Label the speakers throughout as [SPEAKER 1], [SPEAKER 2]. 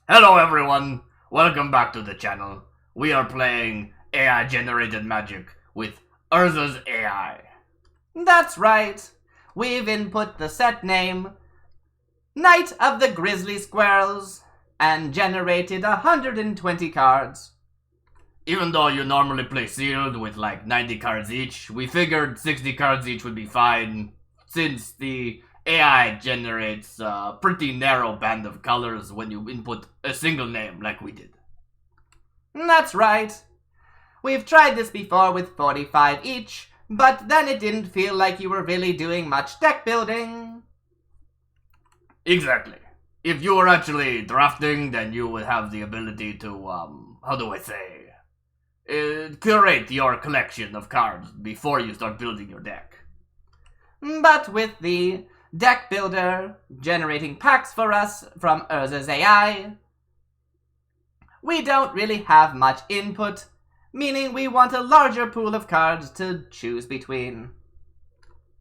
[SPEAKER 1] Hello everyone, welcome back to the channel. We are playing AI generated magic with Urza's AI.
[SPEAKER 2] That's right. We've input the set name Knight of the Grizzly Squirrels and generated 120 cards.
[SPEAKER 1] Even though you normally play sealed with like 90 cards each, we figured 60 cards each would be fine since the AI generates a pretty narrow band of colors when you input a single name like we did.
[SPEAKER 2] That's right. We've tried this before with 45 each, but then it didn't feel like you were really doing much deck building.
[SPEAKER 1] Exactly. If you were actually drafting, then you would have the ability to, curate your collection of cards before you start building your deck.
[SPEAKER 2] But with the deck builder generating packs for us from Urza's AI, we don't really have much input, meaning we want a larger pool of cards to choose between.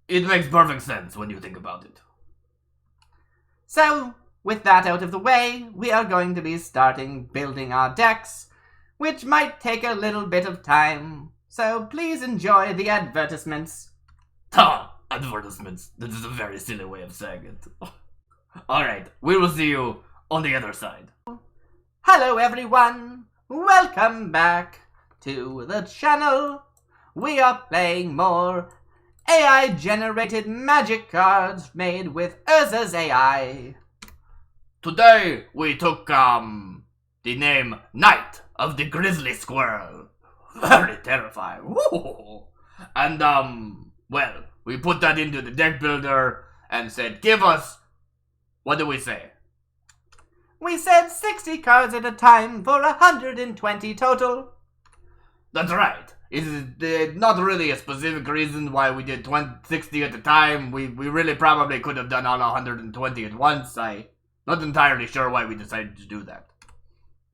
[SPEAKER 1] It makes perfect sense when you think about it.
[SPEAKER 2] So, with that out of the way, we are going to be starting building our decks, which might take a little bit of time, so please enjoy the advertisements.
[SPEAKER 1] Advertisements. That is a very silly way of saying it. Alright, we will see you on the other side.
[SPEAKER 2] Hello everyone, welcome back to the channel. We are playing more AI generated magic cards made with Urza's AI.
[SPEAKER 1] Today we took the name Knight of the Grizzly Squirrel. Very terrifying. Woo! And well, we put that into the deck builder and said, give us, what do we say?
[SPEAKER 2] We said 60 cards at a time for 120 total.
[SPEAKER 1] That's right. It's not really a specific reason why we did 60 at a time. We really probably could have done all 120 at once. I'm not entirely sure why we decided to do that.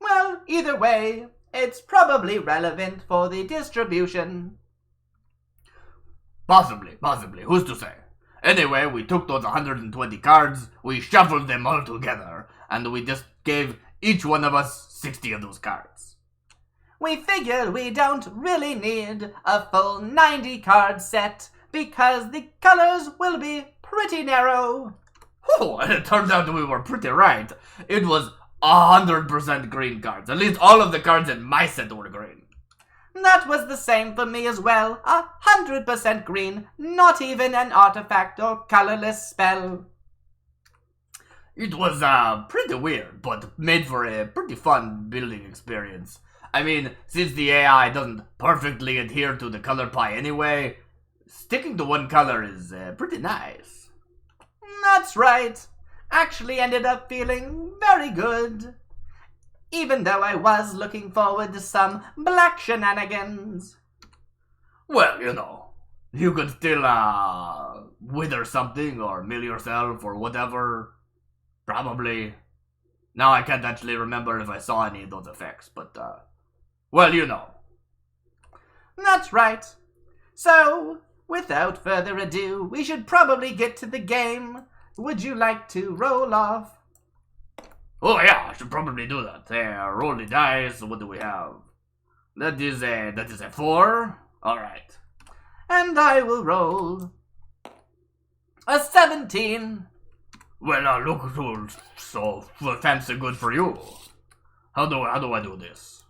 [SPEAKER 2] Well, either way, it's probably relevant for the distribution.
[SPEAKER 1] Possibly. Who's to say? Anyway, we took those 120 cards, we shuffled them all together, and we just gave each one of us 60 of those cards.
[SPEAKER 2] We figured we don't really need a full 90 card set because the colors will be pretty narrow.
[SPEAKER 1] Oh, and it turned out we were pretty right. It was 100% green cards. At least all of the cards in my set were green.
[SPEAKER 2] That was the same for me as well. 100% green, not even an artifact or colorless spell.
[SPEAKER 1] It was pretty weird, but made for a pretty fun building experience. I mean, since the AI doesn't perfectly adhere to the color pie anyway, sticking to one color is pretty nice.
[SPEAKER 2] That's right. Actually ended up feeling very good. Even though I was looking forward to some black shenanigans.
[SPEAKER 1] Well, you know, you could still wither something or mill yourself or whatever. Probably. Now I can't actually remember if I saw any of those effects, but well, you know.
[SPEAKER 2] That's right. So, without further ado, we should probably get to the game. Would you like to roll off?
[SPEAKER 1] Oh yeah, I should probably do that. Roll the dice. What do we have? That is a 4. All right.
[SPEAKER 2] And I will roll a 17.
[SPEAKER 1] Well, look, so fancy good for you. How do I do this?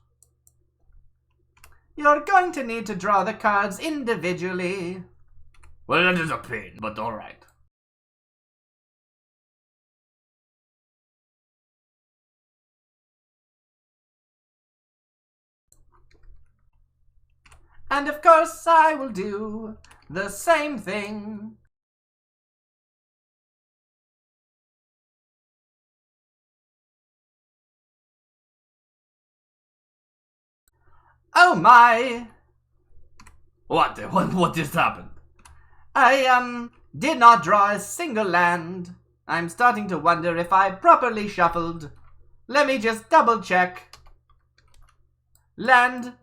[SPEAKER 2] You're going to need to draw the cards individually.
[SPEAKER 1] Well, that is a pain, but all right.
[SPEAKER 2] And of course, I will do the same thing. Oh my!
[SPEAKER 1] What just happened?
[SPEAKER 2] I, did not draw a single land. I'm starting to wonder if I properly shuffled. Let me just double check. Land.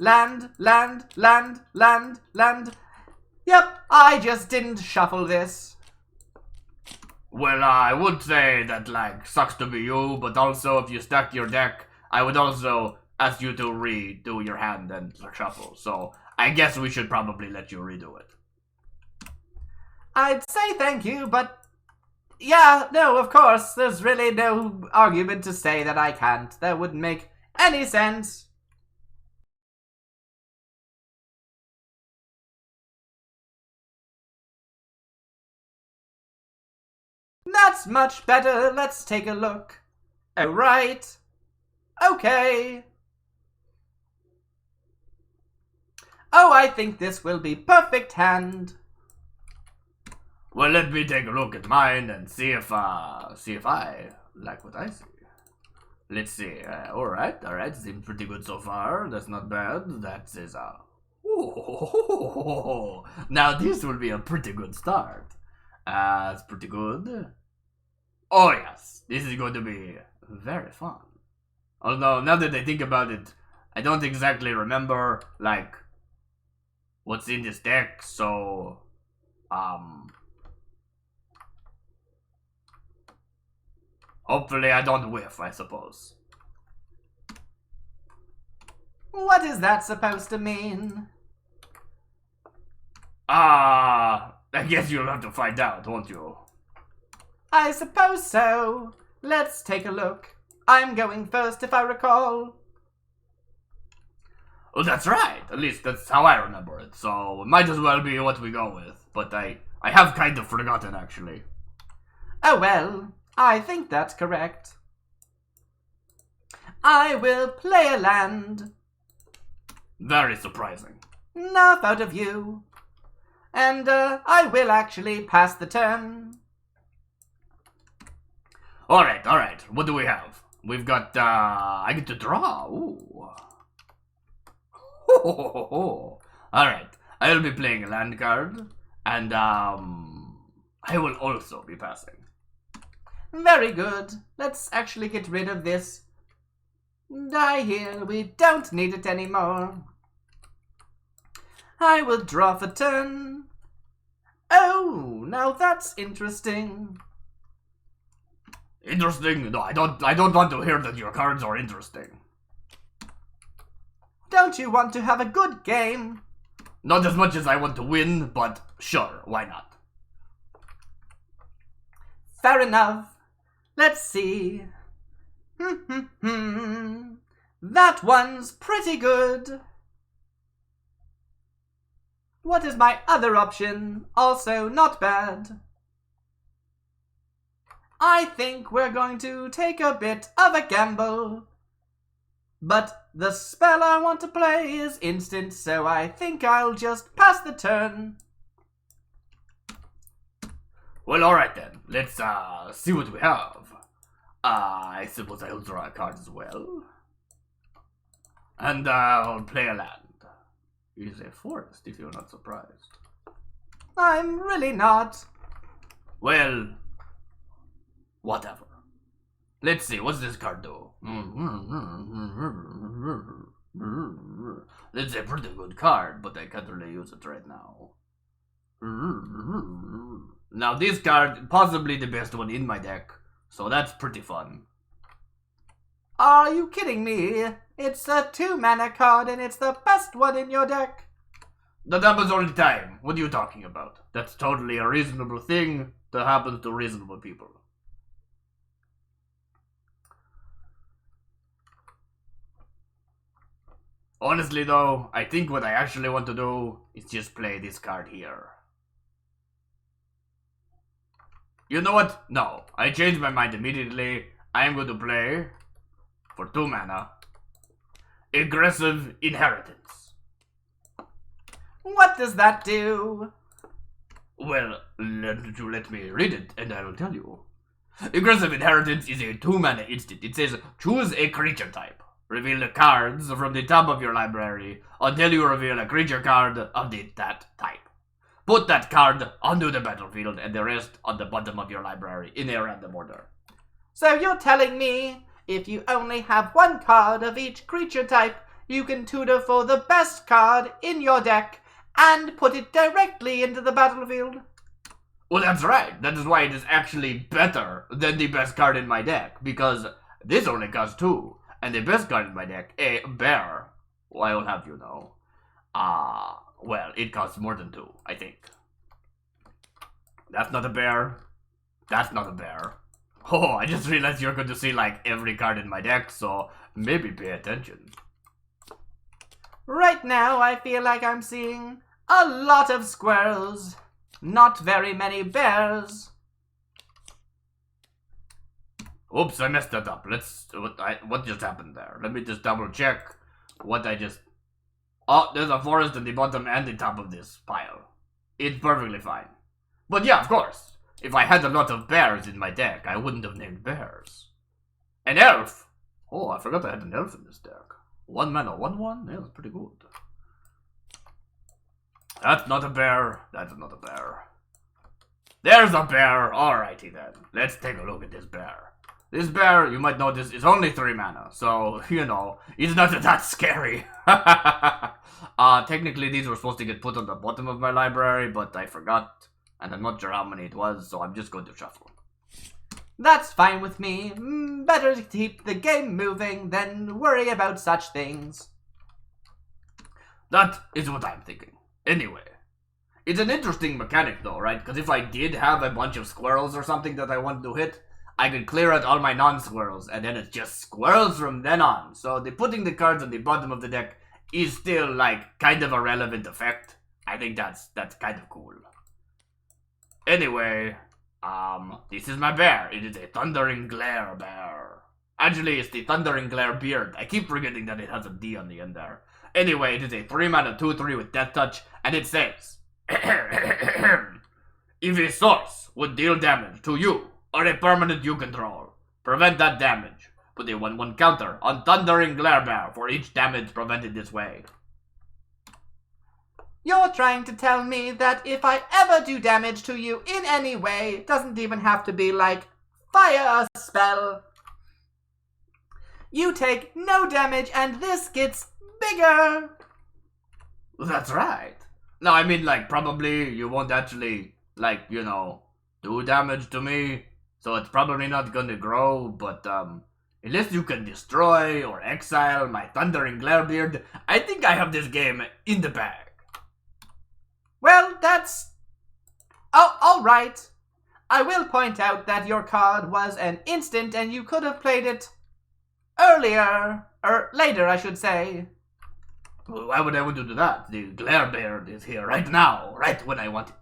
[SPEAKER 2] Yep, I just didn't shuffle this.
[SPEAKER 1] Well, I would say that, like, sucks to be you, but also if you stack your deck, I would also ask you to redo your hand and shuffle, so I guess we should probably let you redo it.
[SPEAKER 2] I'd say thank you, but yeah, no, of course, there's really no argument to say that I can't. That wouldn't make any sense. That's much better. Let's take a look. Alright. Okay. Oh, I think this will be perfect hand.
[SPEAKER 1] Well, let me take a look at mine and see if I like what I see. Let's see. Alright. Seems pretty good so far. That's not bad. That is now this will be a pretty good start. It's pretty good. Oh yes, this is going to be very fun. Although, now that I think about it, I don't exactly remember, like, what's in this deck, so, hopefully I don't whiff, I suppose.
[SPEAKER 2] What is that supposed to mean?
[SPEAKER 1] I guess you'll have to find out, won't you?
[SPEAKER 2] I suppose so. Let's take a look. I'm going first, if I recall.
[SPEAKER 1] Oh, that's right. At least that's how I remember it. So it might as well be what we go with. But I have kind of forgotten, actually.
[SPEAKER 2] Oh well, I think that's correct. I will play a land.
[SPEAKER 1] Very surprising.
[SPEAKER 2] Enough out of you. And I will actually pass the turn.
[SPEAKER 1] Alright. What do we have? We've got, I get to draw. Ooh. Alright. I'll be playing a land card. And, I will also be passing.
[SPEAKER 2] Very good. Let's actually get rid of this die here. We don't need it anymore. I will draw for turn. Oh, now that's interesting.
[SPEAKER 1] Interesting? No, I don't want to hear that your cards are interesting.
[SPEAKER 2] Don't you want to have a good game?
[SPEAKER 1] Not as much as I want to win, but sure, why not?
[SPEAKER 2] Fair enough. Let's see. That one's pretty good. What is my other option? Also not bad. I think we're going to take a bit of a gamble. But the spell I want to play is instant, so I think I'll just pass the turn.
[SPEAKER 1] Well, alright then. Let's, see what we have. I suppose I'll draw a card as well. And, I'll play a land. It is a forest, if you're not surprised.
[SPEAKER 2] I'm really not.
[SPEAKER 1] Well, whatever. Let's see, what's this card do? It's a pretty good card, but I can't really use it right now. Now this card, possibly the best one in my deck, so that's pretty fun.
[SPEAKER 2] Are you kidding me? It's a 2-mana card and it's the best one in your deck.
[SPEAKER 1] That happens all the time. What are you talking about? That's totally a reasonable thing that happens to reasonable people. Honestly though, I think what I actually want to do is just play this card here. You know what? No, I changed my mind immediately. I am going to play, for 2 mana, Aggressive Inheritance.
[SPEAKER 2] What does that do?
[SPEAKER 1] Well, let me read it and I will tell you. Aggressive Inheritance is a 2 mana instant. It says, choose a creature type. Reveal the cards from the top of your library until you reveal a creature card of that type. Put that card onto the battlefield and the rest on the bottom of your library in a random order.
[SPEAKER 2] So you're telling me, if you only have 1 card of each creature type, you can tutor for the best card in your deck and put it directly into the battlefield?
[SPEAKER 1] Well, that's right. That is why it is actually better than the best card in my deck, because this only costs 2, and the best card in my deck, a bear, well, I will have you know, well, it costs more than 2, I think. That's not a bear. That's not a bear. Oh, I just realized you're going to see, like, every card in my deck, so maybe pay attention.
[SPEAKER 2] Right now, I feel like I'm seeing a lot of squirrels. Not very many bears.
[SPEAKER 1] Oops, I messed that up. What just happened there? Let me just double check what I just... Oh, there's a forest at the bottom and the top of this pile. It's perfectly fine. But yeah, of course, if I had a lot of bears in my deck, I wouldn't have named bears. An elf! Oh, I forgot I had an elf in this deck. 1 mana, 1/1? Yeah, that's pretty good. That's not a bear. That's not a bear. There's a bear. Alrighty then. Let's take a look at this bear. This bear, you might notice, is only 3 mana. So, you know, it's not that scary. Technically these were supposed to get put on the bottom of my library, but I forgot. And I'm not sure how many it was, so I'm just going to shuffle.
[SPEAKER 2] That's fine with me. Better to keep the game moving than worry about such things.
[SPEAKER 1] That is what I'm thinking. Anyway, it's an interesting mechanic though, right? Because if I did have a bunch of squirrels or something that I wanted to hit, I could clear out all my non-squirrels, and then it's just squirrels from then on. So putting the cards on the bottom of the deck is still, like, kind of a relevant effect. I think that's kind of cool. Anyway, this is my bear. It is a Thundering Glare bear. Actually, it's the Thundering Glare beard. I keep forgetting that it has a D on the end there. Anyway, it is a 3 mana 2/3 with Death Touch, and it says, if a source would deal damage to you or a permanent you control, prevent that damage. Put a 1/1 counter on Thundering Glare bear for each damage prevented this way.
[SPEAKER 2] You're trying to tell me that if I ever do damage to you in any way, it doesn't even have to be like fire a spell. You take no damage and this gets bigger.
[SPEAKER 1] That's right. No, I mean, like, probably you won't actually, like, you know, do damage to me, so it's probably not gonna grow, but, unless you can destroy or exile my Thundering Glarebeard, I think I have this game in the bag.
[SPEAKER 2] Well, that's... Oh, alright. I will point out that your card was an instant and you could have played it earlier, or later, I should say.
[SPEAKER 1] Well, why would I want to do that? The Glarebeard is here right now, right when I want it.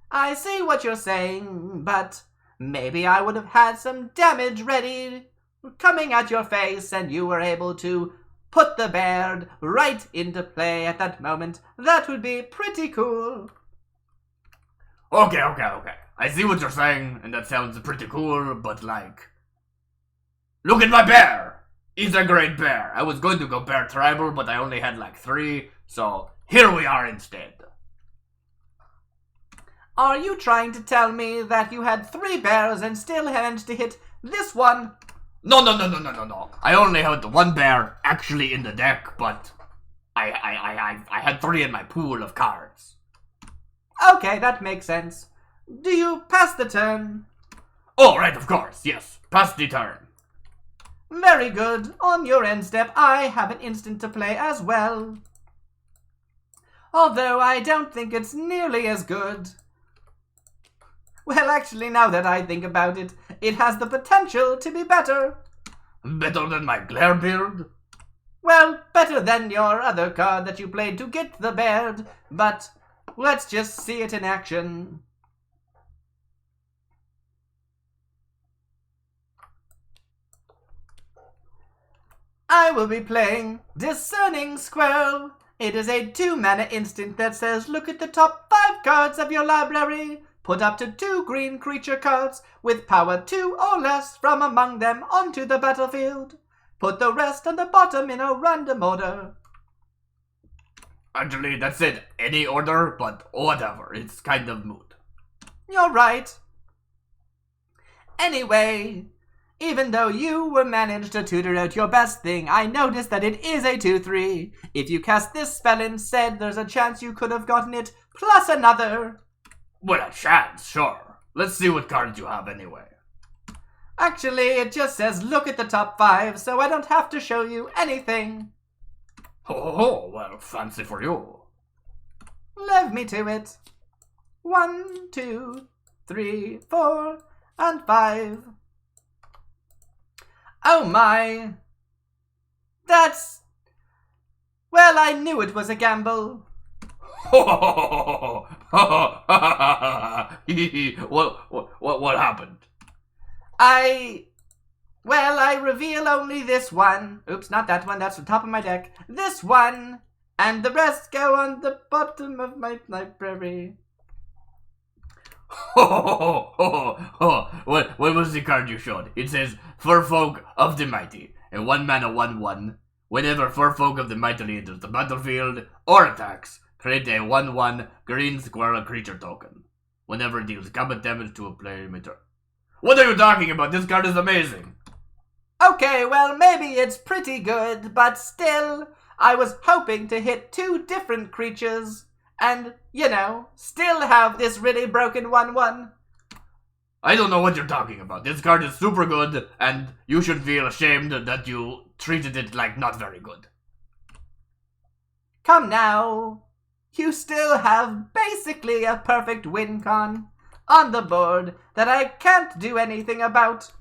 [SPEAKER 2] I see what you're saying, but maybe I would have had some damage ready coming at your face and you were able to put the beard right into play at that moment. That would be pretty cool.
[SPEAKER 1] Okay. I see what you're saying, and that sounds pretty cool, but like... Look at my bear! He's a great bear. I was going to go bear tribal, but I only had like 3, so here we are instead.
[SPEAKER 2] Are you trying to tell me that you had 3 bears and still managed to hit this one?
[SPEAKER 1] No. I only had 1 bear actually in the deck, but I had 3 in my pool of cards.
[SPEAKER 2] Okay, that makes sense. Do you pass the turn?
[SPEAKER 1] Oh, right, of course, yes. Pass the turn.
[SPEAKER 2] Very good. On your end step, I have an instant to play as well. Although I don't think it's nearly as good. Well, actually, now that I think about it, it has the potential to be better.
[SPEAKER 1] Better than my Glarebeard?
[SPEAKER 2] Well, better than your other card that you played to get the beard, but let's just see it in action. I will be playing Discerning Squirrel. It is a 2-mana instant that says look at the top 5 cards of your library. Put up to 2 green creature cards with power 2 or less from among them onto the battlefield. Put the rest on the bottom in a random order.
[SPEAKER 1] Actually, that said any order, but whatever. It's kind of moot.
[SPEAKER 2] You're right. Anyway, even though you were managed to tutor out your best thing, I noticed that it is a 2/3. If you cast this spell instead, there's a chance you could have gotten it plus another.
[SPEAKER 1] Well, a chance, sure. Let's see what cards you have anyway.
[SPEAKER 2] Actually, it just says look at the top 5, so I don't have to show you anything.
[SPEAKER 1] Oh, well, fancy for you.
[SPEAKER 2] Leave me to it. 1, 2, 3, 4, and 5. Oh my! That's... Well, I knew it was a gamble.
[SPEAKER 1] What happened?
[SPEAKER 2] I reveal only this one. Oops, not that one, that's the top of my deck. This one! And the rest go on the bottom of my library.
[SPEAKER 1] What was the card you showed? It says, Furfolk of the Mighty, and 1 mana 1/1. Whenever Furfolk of the Mighty enters the battlefield or attacks, create a 1/1 green squirrel creature token. Whenever it deals combat damage to a player in return. What are you talking about? This card is amazing.
[SPEAKER 2] Okay, well, maybe it's pretty good, but still, I was hoping to hit 2 different creatures and, you know, still have this really broken 1/1.
[SPEAKER 1] I don't know what you're talking about. This card is super good, and you should feel ashamed that you treated it like not very good.
[SPEAKER 2] Come now. You still have basically a perfect win con on the board that I can't do anything about.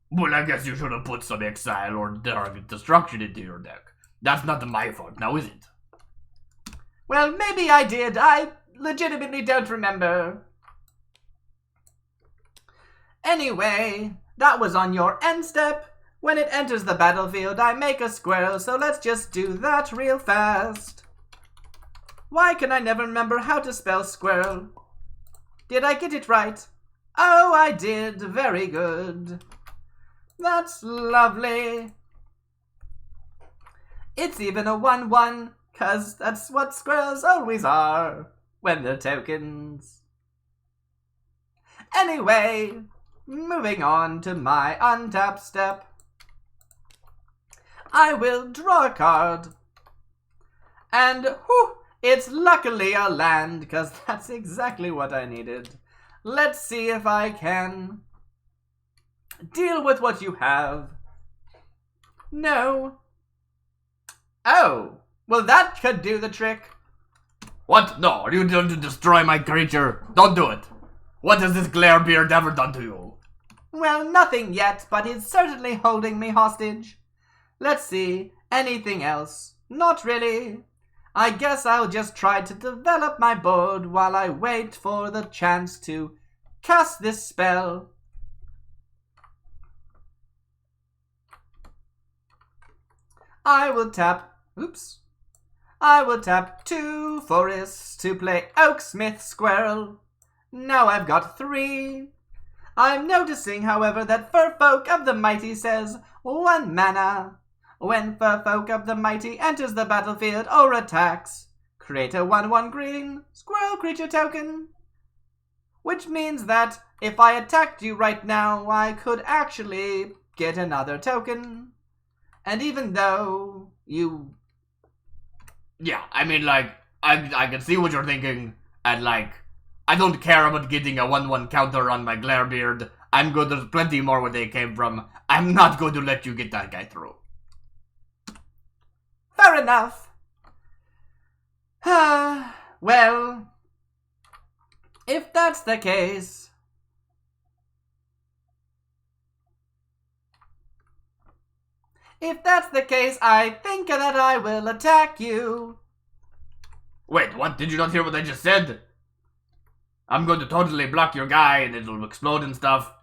[SPEAKER 1] Well, I guess you should have put some exile or target destruction into your deck. That's not my fault now, is it?
[SPEAKER 2] Well, maybe I did. I legitimately don't remember. Anyway, that was on your end step. When it enters the battlefield, I make a squirrel, so let's just do that real fast. Why can I never remember how to spell squirrel? Did I get it right? Oh, I did. Very good. That's lovely. It's even a 1/1, 'cause that's what squirrels always are when they're tokens. Anyway, moving on to my untap step. I will draw a card. And whew, it's luckily a land, because that's exactly what I needed. Let's see if I can deal with what you have. No. Oh, well that could do the trick.
[SPEAKER 1] What? No, are you going to destroy my creature? Don't do it. What has this Glarebeard ever done to you?
[SPEAKER 2] Well, nothing yet, but he's certainly holding me hostage. Let's see, anything else? Not really. I guess I'll just try to develop my board while I wait for the chance to cast this spell. I will tap 2 forests to play Oaksmith Squirrel. Now I've got 3. I'm noticing, however, that Furfolk of the Mighty says 1 mana. When Furfolk of the Mighty enters the battlefield or attacks, create a 1/1 green squirrel creature token. Which means that if I attacked you right now, I could actually get another token. And even though you...
[SPEAKER 1] Yeah, I mean, like, I can see what you're thinking, and, like, I don't care about getting a 1/1 counter on my Glarebeard. I'm good, there's plenty more where they came from. I'm not going to let you get that guy through.
[SPEAKER 2] Fair enough. Well, if that's the case... I think that I will attack you.
[SPEAKER 1] Wait, what? Did you not hear what I just said? I'm going to totally block your guy and it'll explode and stuff.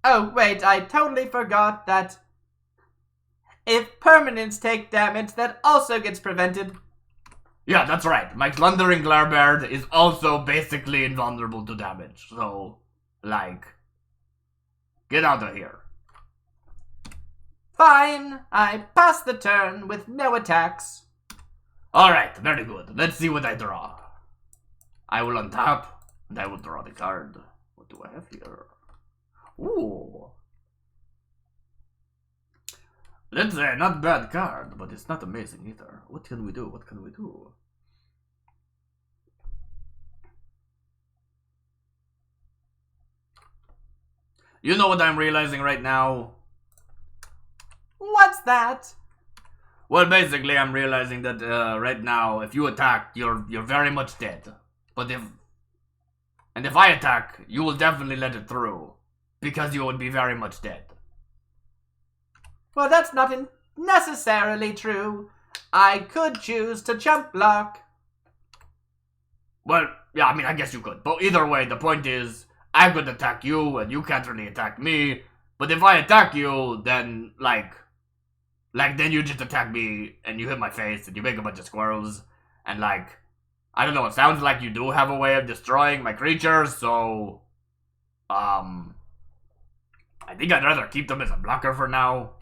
[SPEAKER 2] Oh, wait, I totally forgot that if permanents take damage, that also gets prevented.
[SPEAKER 1] Yeah, that's right. My Thundering Glarebeard is also basically invulnerable to damage. So, like, get out of here.
[SPEAKER 2] Fine, I pass the turn with no attacks.
[SPEAKER 1] Alright, very good. Let's see what I draw. I will untap, and I will draw the card. What do I have here? Ooh. Let's say, not bad card, but it's not amazing either. What can we do? What can we do? You know what I'm realizing right now?
[SPEAKER 2] What's that?
[SPEAKER 1] Well, basically, I'm realizing that right now, if you attack, you're very much dead. But if I attack, you will definitely let it through, because you would be very much dead.
[SPEAKER 2] Well, that's not necessarily true. I could choose to jump block.
[SPEAKER 1] Well, yeah, I mean, I guess you could. But either way, the point is, I could attack you, and you can't really attack me. But if I attack you, then, then you just attack me, and you hit my face, and you make a bunch of squirrels. And, I don't know, it sounds like you do have a way of destroying my creatures, so... I think I'd rather keep them as a blocker for now.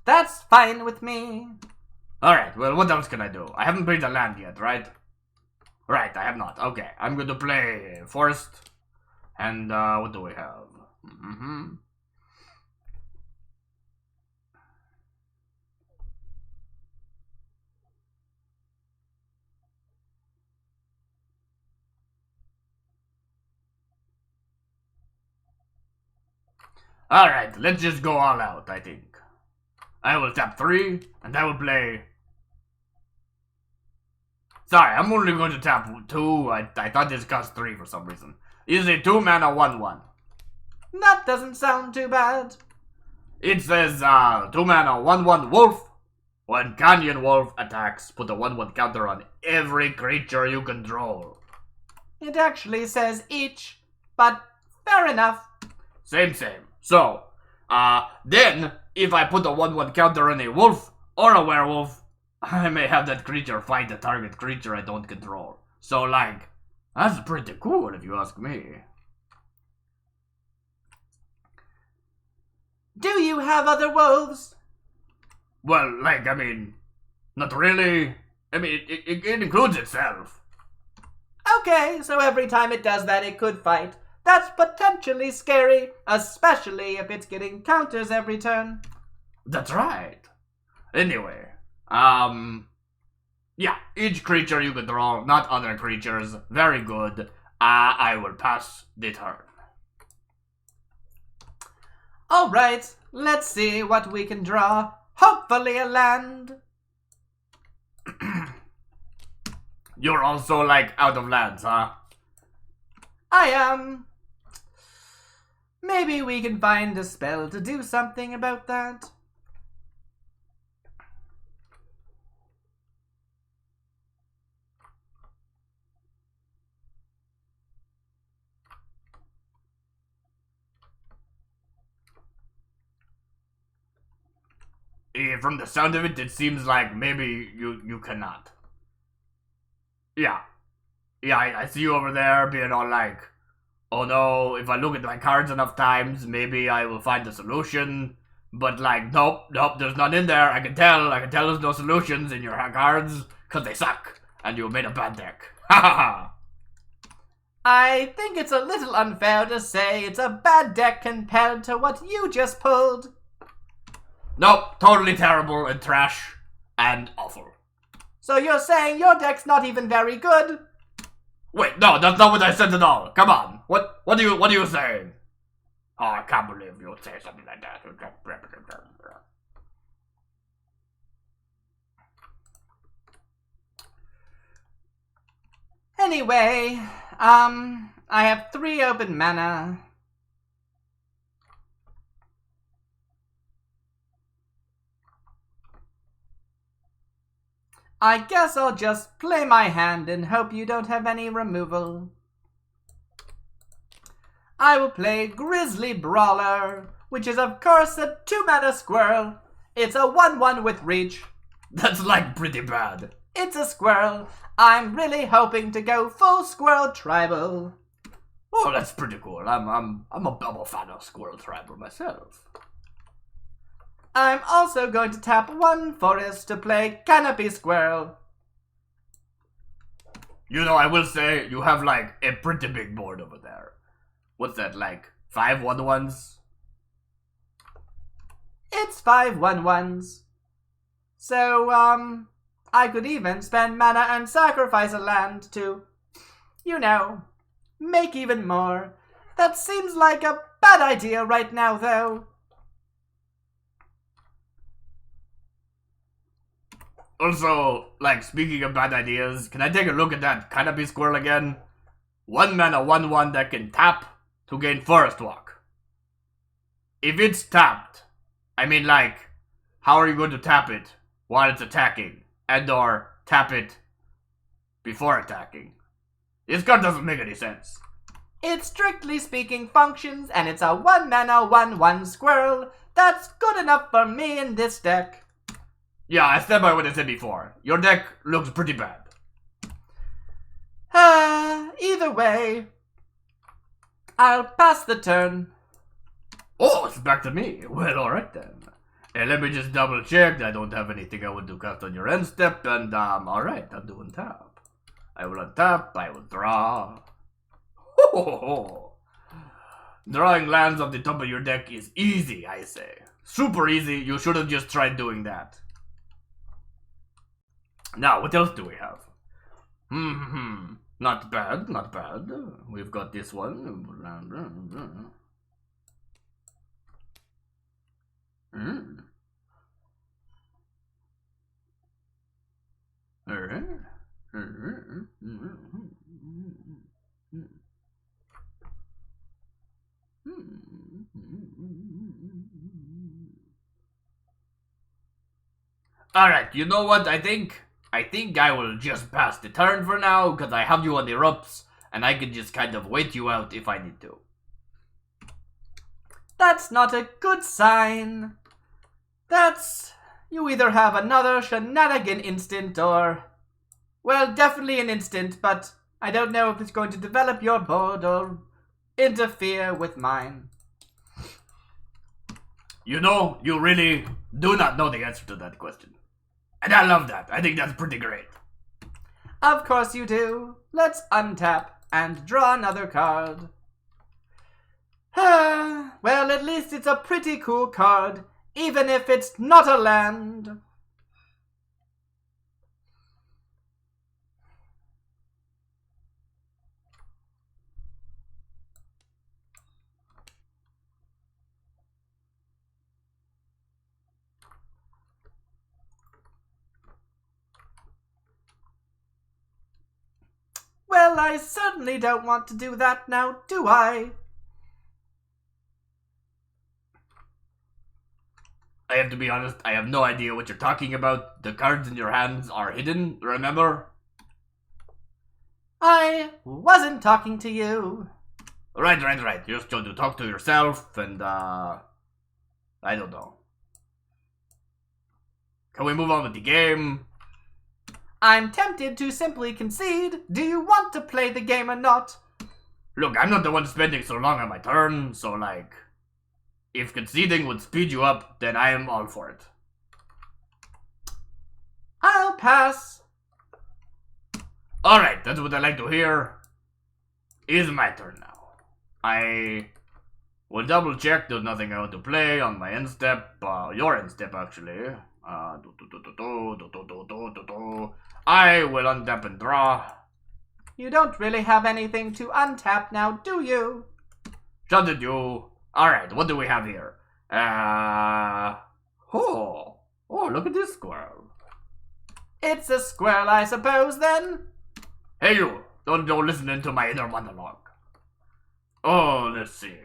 [SPEAKER 2] That's fine with me.
[SPEAKER 1] Alright, well, what else can I do? I haven't played the land yet, right? Right, I have not. Okay, I'm going to play Forest. And, what do we have? Alright, let's just go all out, I think. I will tap 3, and I will play... Sorry, I'm only going to tap 2. I thought this cost 3 for some reason. Is a 2 mana 1/1.
[SPEAKER 2] That doesn't sound too bad.
[SPEAKER 1] It says 2 mana 1/1 wolf. When Canyon Wolf attacks, put a 1/1 counter on every creature you control.
[SPEAKER 2] It actually says each, but fair enough.
[SPEAKER 1] Same. So, then, if I put a 1/1 counter on a wolf or a werewolf, I may have that creature fight a target creature I don't control. So, that's pretty cool if you ask me.
[SPEAKER 2] Do you have other wolves?
[SPEAKER 1] Well, I mean, not really. I mean, it includes itself.
[SPEAKER 2] Okay, so every time it does that, it could fight. That's potentially scary, especially if it's getting counters every turn.
[SPEAKER 1] That's right. Anyway, yeah, each creature you control, not other creatures. Very good. I will pass the turn.
[SPEAKER 2] Alright, let's see what we can draw. Hopefully a land.
[SPEAKER 1] You're also, out of lands, huh?
[SPEAKER 2] I am. Maybe we can find a spell to do something about that.
[SPEAKER 1] From the sound of it, it seems like maybe you cannot. Yeah. Yeah, I see you over there being all oh no, if I look at my cards enough times, maybe I will find a solution. But nope, there's none in there. I can tell there's no solutions in your cards, because they suck, and you made a bad deck. Ha ha ha!
[SPEAKER 2] I think it's a little unfair to say it's a bad deck compared to what you just pulled.
[SPEAKER 1] Nope, totally terrible and trash and awful.
[SPEAKER 2] So you're saying your deck's not even very good?
[SPEAKER 1] Wait, no, that's not what I said at all. Come on, what are you saying? Oh, I can't believe you would say something like that.
[SPEAKER 2] Anyway, I have 3 open mana. I guess I'll just play my hand and hope you don't have any removal. I will play Grizzly Brawler, which is of course a 2 mana squirrel. It's a 1/1 with reach.
[SPEAKER 1] That's pretty bad.
[SPEAKER 2] It's a squirrel. I'm really hoping to go full squirrel tribal.
[SPEAKER 1] Oh, that's pretty cool. I'm a fan of squirrel tribal myself.
[SPEAKER 2] I'm also going to tap 1 forest to play Canopy Squirrel.
[SPEAKER 1] You know, I will say, you have a pretty big board over there. What's that, 5 1/1s?
[SPEAKER 2] It's 5 1/1s. So, I could even spend mana and sacrifice a land to, make even more. That seems like a bad idea right now, though.
[SPEAKER 1] Also, like, speaking of bad ideas, can I take a look at that canopy squirrel again? 1 mana 1/1 that can tap to gain forest walk. If it's tapped, I mean, like, how are you going to tap it while it's attacking? And or tap it before attacking? This card doesn't make any sense.
[SPEAKER 2] It strictly speaking functions, and it's a 1 mana 1/1 squirrel. That's good enough for me in this deck.
[SPEAKER 1] Yeah, I stand by what I said before. Your deck looks pretty bad.
[SPEAKER 2] Either way, I'll pass the turn.
[SPEAKER 1] Oh, it's back to me. Well, alright then. Let me just double check. I don't have anything I want to cast on your end step, and alright, I'm doing tap. I will untap, I will draw. Ho. Drawing lands off the top of your deck is easy, I say. Super easy, you should have just tried doing that. Now, what else do we have? Not bad, not bad. We've got this one. Alright, you know what? I think I will just pass the turn for now, because I have you on the ropes, and I can just kind of wait you out if I need to.
[SPEAKER 2] That's not a good sign. That's... you either have another shenanigan instant or... well, definitely an instant, but I don't know if it's going to develop your board or interfere with mine.
[SPEAKER 1] You know, you really do not know the answer to that question. And I love that. I think that's pretty great.
[SPEAKER 2] Of course you do. Let's untap and draw another card. Well, at least it's a pretty cool card, even if it's not a land. Well, I certainly don't want to do that now, do I?
[SPEAKER 1] I have to be honest, I have no idea what you're talking about. The cards in your hands are hidden, remember?
[SPEAKER 2] I wasn't talking to you.
[SPEAKER 1] Right. You're just trying to talk to yourself, and I don't know. Can we move on with the game?
[SPEAKER 2] I'm tempted to simply concede. Do you want to play the game or not?
[SPEAKER 1] Look, I'm not the one spending so long on my turn, so like... if conceding would speed you up, then I am all for it.
[SPEAKER 2] I'll pass.
[SPEAKER 1] Alright, that's what I like to hear. It is my turn now. I will double check there's nothing I want to play on my end step. Your end step, actually. I will untap and draw.
[SPEAKER 2] You don't really have anything to untap now, do you?
[SPEAKER 1] Shut it, you. Alright, what do we have here? Oh, look at this squirrel.
[SPEAKER 2] It's a squirrel, I suppose, then?
[SPEAKER 1] Hey, you. Don't go listening to my inner monologue. Oh, let's see.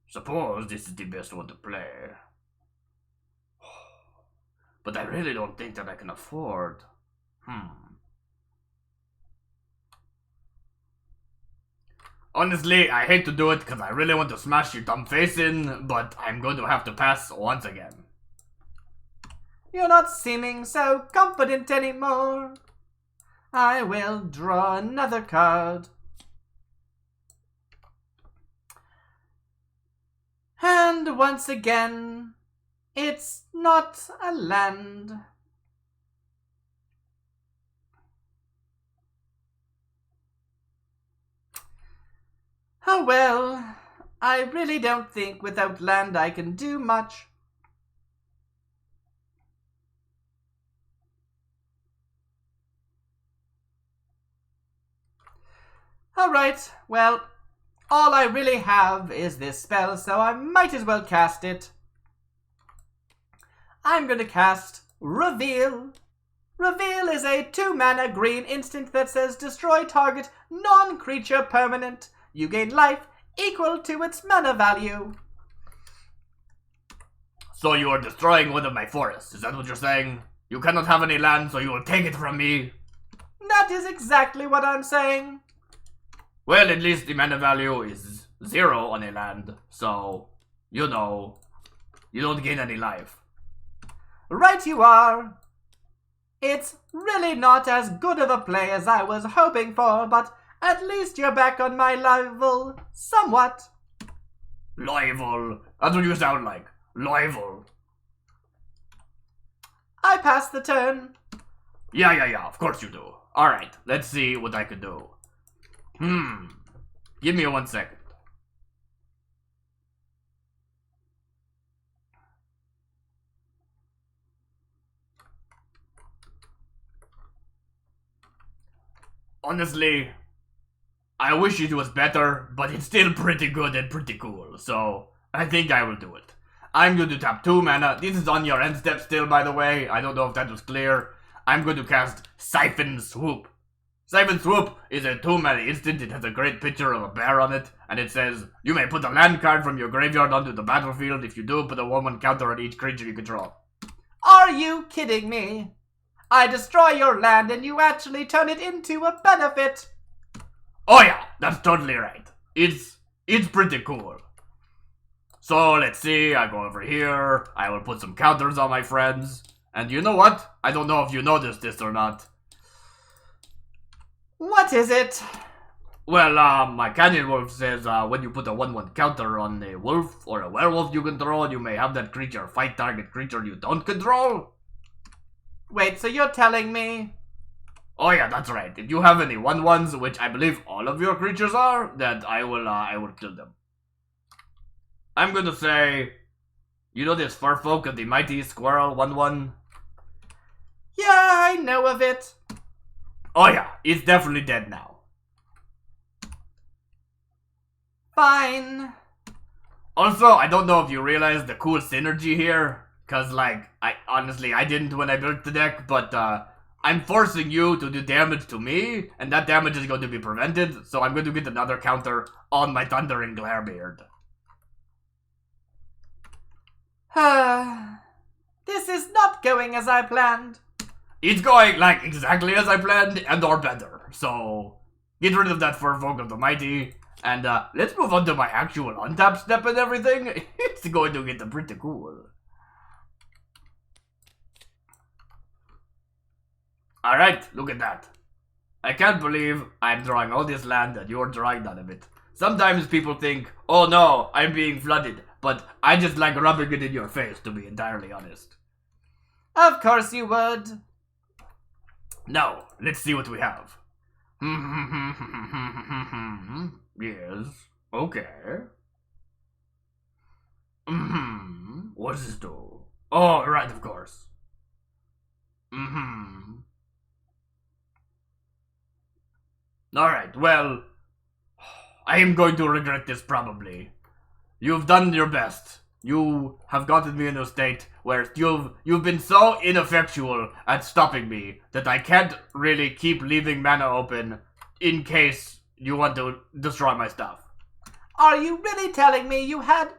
[SPEAKER 1] Suppose this is the best one to play. But I really don't think that I can afford. Honestly, I hate to do it because I really want to smash your dumb face in, but I'm going to have to pass once again.
[SPEAKER 2] You're not seeming so confident anymore. I will draw another card. And once again, it's not a land. Oh well, I really don't think without land I can do much. Alright, well, all I really have is this spell, so I might as well cast it. I'm gonna cast Reveal. Reveal is a 2-mana green instant that says destroy target non-creature permanent. You gain life equal to its mana value.
[SPEAKER 1] So you are destroying one of my forests, is that what you're saying? You cannot have any land, so you will take it from me?
[SPEAKER 2] That is exactly what I'm saying.
[SPEAKER 1] Well, at least the mana value is 0 on a land, so, you know, you don't gain any life.
[SPEAKER 2] Right you are. It's really not as good of a play as I was hoping for, but at least you're back on my level, somewhat.
[SPEAKER 1] Level? That's what you sound like. Level.
[SPEAKER 2] I pass the turn.
[SPEAKER 1] Yeah, of course you do. Alright, let's see what I can do. Give me 1 second. Honestly, I wish it was better, but it's still pretty good and pretty cool, so I think I will do it. I'm going to tap 2 mana. This is on your end step still, by the way. I don't know if that was clear. I'm going to cast Siphon Swoop. Siphon Swoop is a 2-mana instant. It has a great picture of a bear on it, and it says, you may put a land card from your graveyard onto the battlefield. If you do, put a 1/1 counter on each creature you control.
[SPEAKER 2] Are you kidding me? I destroy your land and you actually turn it into a benefit.
[SPEAKER 1] Oh yeah, that's totally right. It's pretty cool. So let's see, I go over here, I will put some counters on my friends. And you know what? I don't know if you noticed this or not.
[SPEAKER 2] What is it?
[SPEAKER 1] Well, my Canyon Wolf says when you put a 1/1 counter on a wolf or a werewolf you control, you may have that creature fight target creature you don't control.
[SPEAKER 2] Wait, so you're telling me?
[SPEAKER 1] Oh yeah, that's right. If you have any 1/1s, which I believe all of your creatures are, that I will kill them. I'm gonna say, you know this Furfolk of the Mighty Squirrel 1/1?
[SPEAKER 2] Yeah, I know of it.
[SPEAKER 1] Oh yeah, it's definitely dead now.
[SPEAKER 2] Fine.
[SPEAKER 1] Also, I don't know if you realize the cool synergy here, cause like, I didn't when I built the deck, but I'm forcing you to do damage to me, and that damage is going to be prevented, so I'm going to get another counter on my Thundering Glarebeard.
[SPEAKER 2] This is not going as I planned.
[SPEAKER 1] It's going, like, exactly as I planned, and or better. So, get rid of that Furfolk of the Mighty, and let's move on to my actual untap step and everything. It's going to get pretty cool. Alright, look at that. I can't believe I'm drawing all this land and you're drawing none of it. Sometimes people think, oh no, I'm being flooded, but I just like rubbing it in your face, to be entirely honest.
[SPEAKER 2] Of course you would.
[SPEAKER 1] Now, let's see what we have. Yes, okay. What does this do? Oh, right, of course. Alright, well, I am going to regret this probably. You've done your best. You have gotten me in a state where you've been so ineffectual at stopping me that I can't really keep leaving mana open in case you want to destroy my stuff.
[SPEAKER 2] Are you really telling me you had...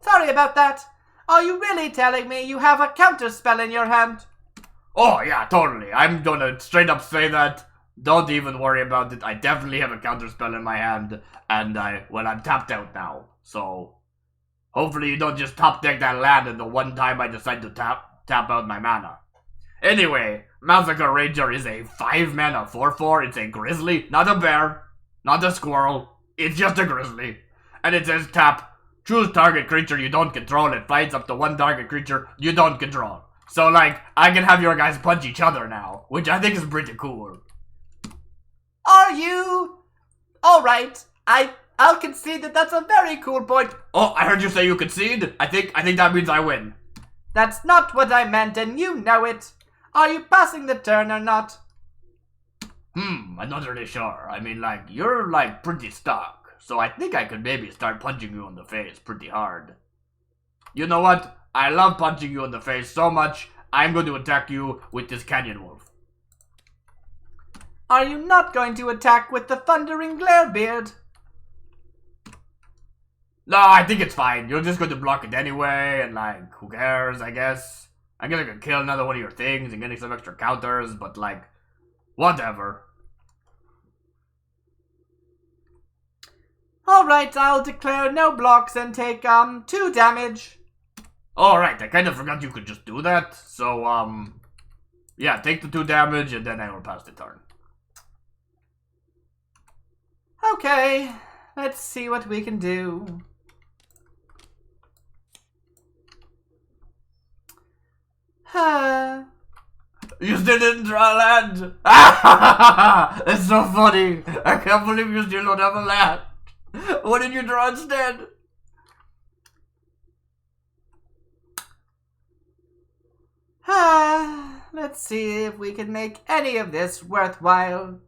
[SPEAKER 2] Sorry about that. Are you really telling me you have a counter spell in your hand?
[SPEAKER 1] Oh yeah, totally. I'm gonna straight up say that. Don't even worry about it. I definitely have a counter spell in my hand, and I'm tapped out now. So hopefully you don't just top deck that land and the one time I decide to tap out my mana. Anyway, Massacre Ranger is a 5-mana 4/4. It's a Grizzly, not a bear, not a squirrel. It's just a Grizzly. And it says tap, choose target creature you don't control. It fights up to 1 target creature you don't control. So like, I can have your guys punch each other now, which I think is pretty cool.
[SPEAKER 2] Are you? Alright, I'll concede that that's a very cool point.
[SPEAKER 1] Oh, I heard you say you concede? I think that means I win.
[SPEAKER 2] That's not what I meant and you know it. Are you passing the turn or not?
[SPEAKER 1] I'm not really sure. I mean, like, you're, like, pretty stuck. So I think I could maybe start punching you in the face pretty hard. You know what? I love punching you in the face so much, I'm going to attack you with this canyon wolf.
[SPEAKER 2] Are you not going to attack with the thundering glarebeard?
[SPEAKER 1] No, I think it's fine. You're just going to block it anyway, and like, who cares, I guess? I guess I could kill another one of your things and getting some extra counters, but like, whatever.
[SPEAKER 2] Alright, I'll declare no blocks and take, 2 damage.
[SPEAKER 1] Alright, I kind of forgot you could just do that, so, yeah, take the 2 damage and then I will pass the turn.
[SPEAKER 2] Okay, let's see what we can do.
[SPEAKER 1] You still didn't draw land! It's so funny! I can't believe you still don't have a land! What did you draw instead?
[SPEAKER 2] Let's see if we can make any of this worthwhile.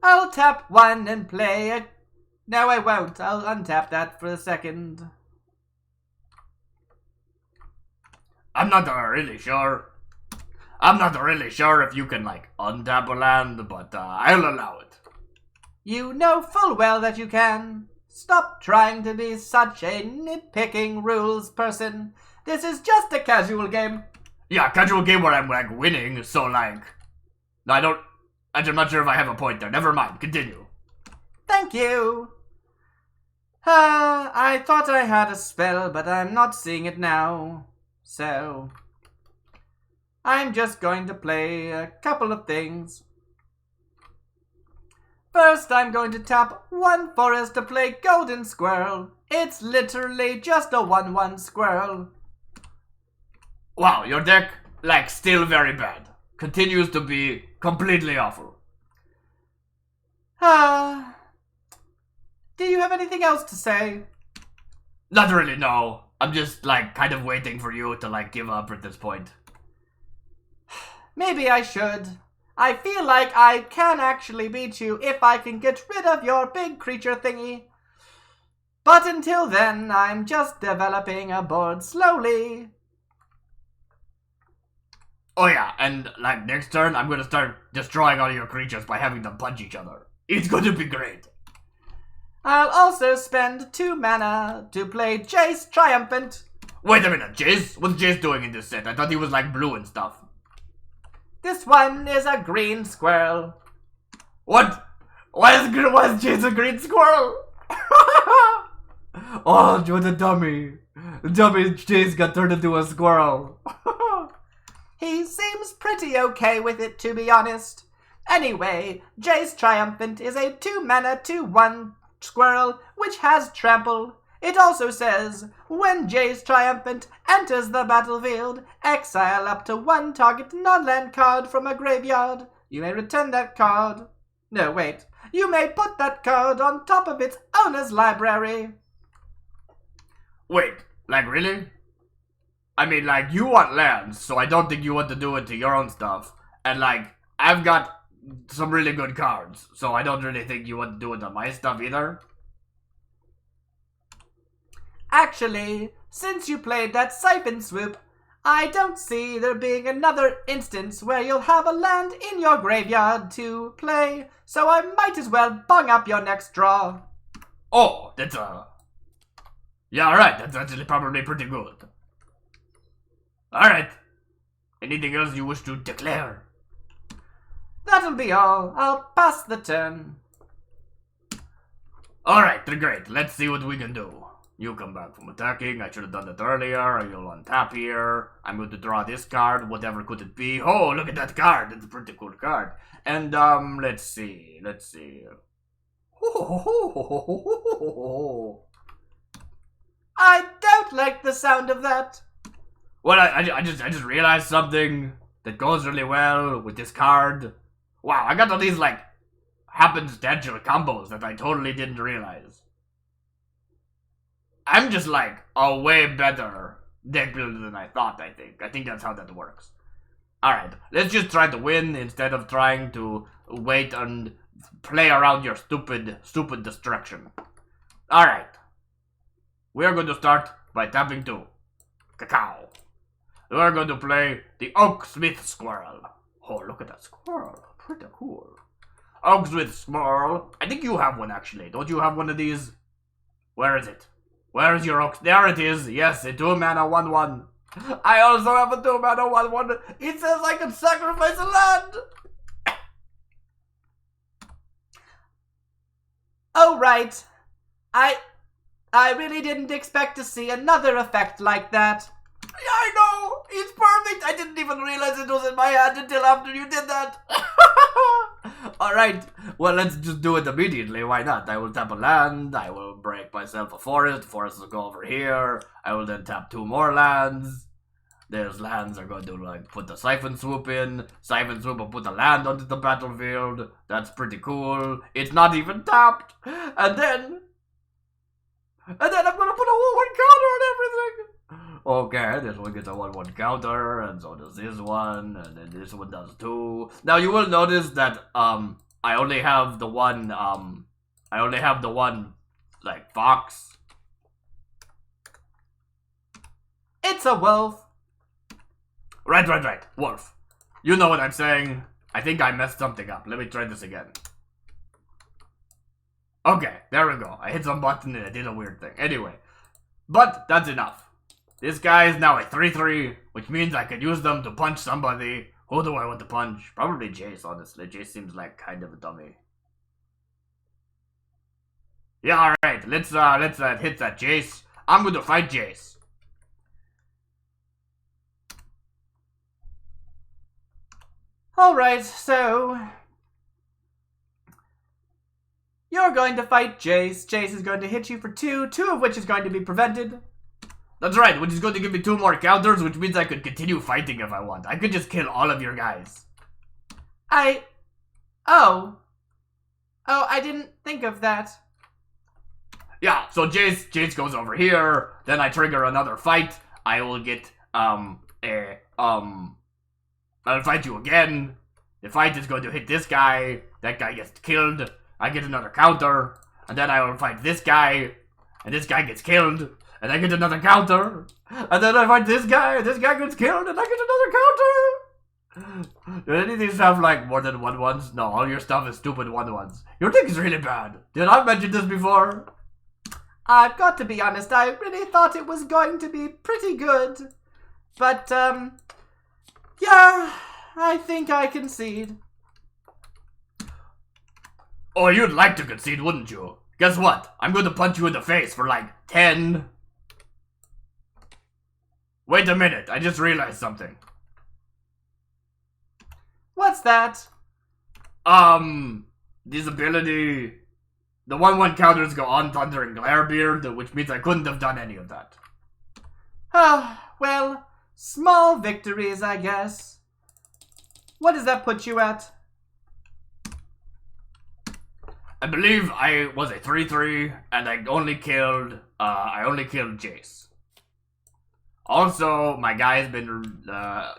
[SPEAKER 2] I'll tap 1 and play a... No, I won't. I'll untap that for a second.
[SPEAKER 1] I'm not really sure. I'm not really sure if you can, like, untap a land, but I'll allow it.
[SPEAKER 2] You know full well that you can. Stop trying to be such a nitpicking rules person. This is just a casual game.
[SPEAKER 1] Yeah, casual game where I'm, like, winning, so, like... I'm not sure if I have a point there. Never mind. Continue.
[SPEAKER 2] Thank you. I thought I had a spell, but I'm not seeing it now. So... I'm just going to play a couple of things. First, I'm going to tap 1 forest to play Golden Squirrel. It's literally just a 1/1 squirrel.
[SPEAKER 1] Wow, your deck, like, still very bad. Continues to be completely awful.
[SPEAKER 2] Do you have anything else to say?
[SPEAKER 1] Not really, no. I'm just, like, kind of waiting for you to, like, give up at this point.
[SPEAKER 2] Maybe I should. I feel like I can actually beat you if I can get rid of your big creature thingy. But until then, I'm just developing a board slowly.
[SPEAKER 1] Oh yeah, and, like, next turn, I'm gonna start destroying all your creatures by having them punch each other. It's gonna be great.
[SPEAKER 2] I'll also spend 2 mana to play Jace Triumphant.
[SPEAKER 1] Wait a minute, Jace? What's Jace doing in this set? I thought he was, like, blue and stuff.
[SPEAKER 2] This one is a green squirrel.
[SPEAKER 1] What? Why is Jace a green squirrel? Oh, what a dummy. Dummy Jace got turned into a squirrel.
[SPEAKER 2] He seems pretty okay with it, to be honest. Anyway, Jace Triumphant is a 2 mana 2/1 squirrel which has trample. It also says, when Jace Triumphant enters the battlefield, exile up to 1 target non-land card from a graveyard. You may return that card. No, wait. You may put that card on top of its owner's library.
[SPEAKER 1] Wait, like, really? I mean, like, you want lands, so I don't think you want to do it to your own stuff. And, like, I've got some really good cards, so I don't really think you want to do it to my stuff either.
[SPEAKER 2] Actually, since you played that Siphon Swoop, I don't see there being another instance where you'll have a land in your graveyard to play, so I might as well bung up your next draw.
[SPEAKER 1] Oh, that's yeah, alright, that's actually probably pretty good. Alright. Anything else you wish to declare?
[SPEAKER 2] That'll be all. I'll pass the turn.
[SPEAKER 1] Alright, great. Let's see what we can do. You come back from attacking. I should have done that earlier. You'll untap here. I'm going to draw this card. Whatever could it be? Oh, look at that card. It's a pretty cool card. And, let's see.
[SPEAKER 2] I don't like the sound of that.
[SPEAKER 1] Well, I just realized something that goes really well with this card. Wow, I got all these, like, happenstatial combos that I totally didn't realize. I'm just, like, a way better deck builder than I thought, I think. I think that's how that works. Alright, let's just try to win instead of trying to wait and play around your stupid destruction. Alright. We are going to start by tapping 2. Cacao. We are going to play the Oaksmith Squirrel. Oh, look at that squirrel. Pretty cool. Oaksmith Squirrel. I think you have one, actually. Don't you have one of these? Where is it? Where is your oak? There it is. Yes, a 2-mana 1/1. I also have a 2-mana 1/1. It says I can sacrifice a land.
[SPEAKER 2] Oh, right. I really didn't expect to see another effect like that.
[SPEAKER 1] Yeah, I know. It's perfect. I didn't even realize it was in my hand until after you did that. Alright, well, let's just do it immediately. Why not? I will tap a land. I will break myself a forest. The forest will go over here. I will then tap 2 more lands. Those lands are going to, like, put the Siphon Swoop in. Siphon Swoop will put the land onto the battlefield. That's pretty cool. It's not even tapped. And then I'm going to put a 1/1 counter on everything. Okay, this one gets a 1/1 counter, and so does this one, and then this one does too. Now you will notice that I only have the one like fox.
[SPEAKER 2] It's a wolf.
[SPEAKER 1] Right. Wolf. You know what I'm saying. I think I messed something up. Let me try this again. Okay, there we go. I hit some button and it did a weird thing. Anyway, but that's enough. This guy is now a 3/3, which means I could use them to punch somebody. Who do I want to punch? Probably Jace, honestly. Jace seems like kind of a dummy. Yeah, alright. Let's hit that Jace. I'm going to fight Jace.
[SPEAKER 2] Alright, so you're going to fight Jace. Jace is going to hit you for 2, 2 of which is going to be prevented.
[SPEAKER 1] That's right, which is going to give me 2 more counters, which means I could continue fighting if I want. I could just kill all of your guys.
[SPEAKER 2] Oh, I didn't think of that.
[SPEAKER 1] Yeah, so Jace goes over here, then I trigger another fight. I will get, I'll fight you again. The fight is going to hit this guy. That guy gets killed. I get another counter. And then I will fight this guy. And this guy gets killed. And I get another counter. And then I fight this guy. And this guy gets killed. And I get another counter. Do any of these have like more than 1/1s? No, all your stuff is stupid 1/1s. Your deck is really bad. Did I mention this before?
[SPEAKER 2] I've got to be honest, I really thought it was going to be pretty good. But, yeah, I think I concede.
[SPEAKER 1] Oh, you'd like to concede, wouldn't you? Guess what? I'm going to punch you in the face for like 10. Wait a minute, I just realized something.
[SPEAKER 2] What's that?
[SPEAKER 1] This ability... The 1/1 counters go on Thunder and Glarebeard, which means I couldn't have done any of that.
[SPEAKER 2] Well, small victories, I guess. What does that put you at?
[SPEAKER 1] I believe I was a 3/3, and I only killed Jace. Also, my guy's been,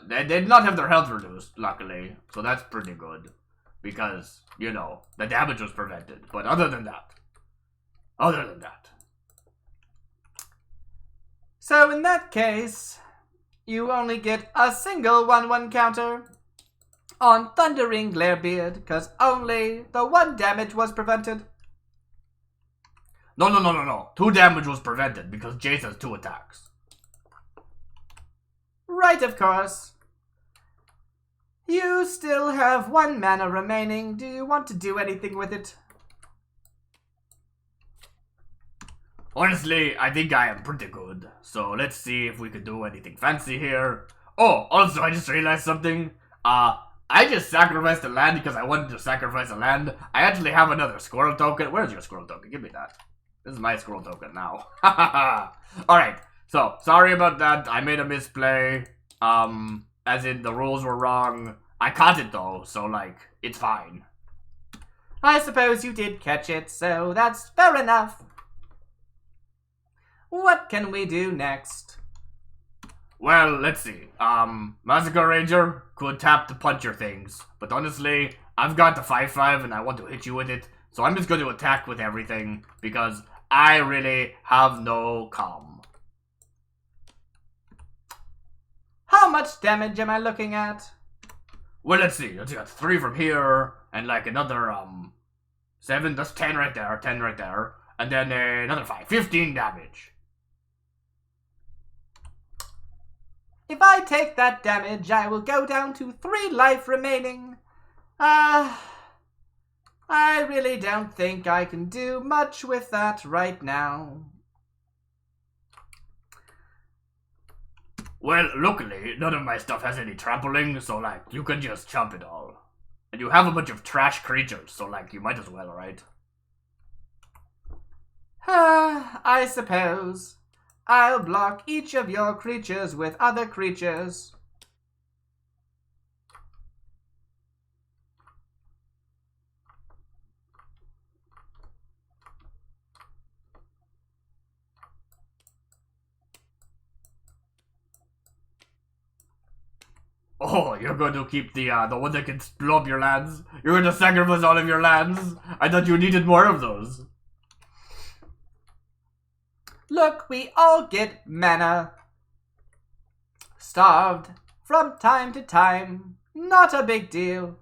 [SPEAKER 1] they did not have their health reduced, luckily, so that's pretty good. Because, you know, the damage was prevented. But other than that.
[SPEAKER 2] So in that case, you only get a single 1/1 counter on Thundering Glarebeard, because only the 1 damage was prevented.
[SPEAKER 1] No. 2 damage was prevented because Jace has 2 attacks.
[SPEAKER 2] Right, of course. You still have 1 mana remaining. Do you want to do anything with it?
[SPEAKER 1] Honestly, I think I am pretty good. So let's see if we could do anything fancy here. Oh, also, I just realized something. I just sacrificed a land because I wanted to sacrifice a land. I actually have another squirrel token. Where's your squirrel token? Give me that. This is my squirrel token now. Alright, so, sorry about that. I made a misplay. As in, the rules were wrong. I caught it though, so like, it's fine.
[SPEAKER 2] I suppose you did catch it, so that's fair enough. What can we do next?
[SPEAKER 1] Well, let's see. Massacre Ranger could tap to punch your things, but honestly, I've got the 5-5 and I want to hit you with it, so I'm just going to attack with everything because I really have no calm.
[SPEAKER 2] How much damage am I looking at?
[SPEAKER 1] Well, let's see. Let's got 3 from here and like another 7. That's 10 right there. 10 right there, and then another 5. 15 damage.
[SPEAKER 2] If I take that damage, I will go down to 3 life remaining. I really don't think I can do much with that right now.
[SPEAKER 1] Well, luckily, none of my stuff has any trampling, so like, you can just chomp it all. And you have a bunch of trash creatures, so like, you might as well, right?
[SPEAKER 2] I suppose. I'll block each of your creatures with other creatures.
[SPEAKER 1] Oh, you're going to keep the one that can blow up your lands? You're going to sacrifice all of your lands? I thought you needed more of those.
[SPEAKER 2] Look, we all get mana. Starved from time to time. Not a big deal.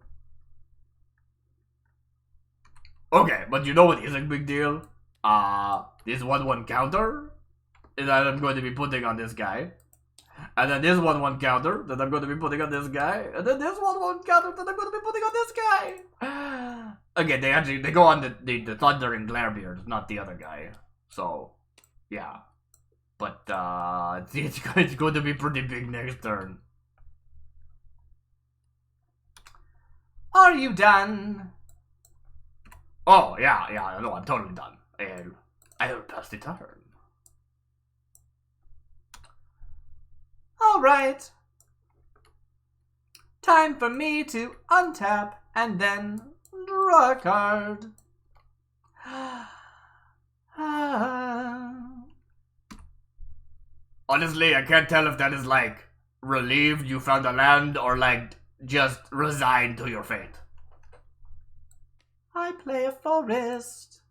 [SPEAKER 1] Okay, but you know what is a big deal? This 1/1 counter that I'm going to be putting on this guy. And then this 1/1 counter that I'm going to be putting on this guy. And then this 1/1 counter that I'm going to be putting on this guy. Again, they go on the Thunder and Glarebeard, not the other guy. So, yeah. But, it's going to be pretty big next turn.
[SPEAKER 2] Are you done?
[SPEAKER 1] Oh, yeah, no, I'm totally done. I'll pass the turn.
[SPEAKER 2] Alright. Time for me to untap and then draw a card.
[SPEAKER 1] Honestly, I can't tell if that is like relieved you found a land or like just resigned to your fate.
[SPEAKER 2] I play a forest.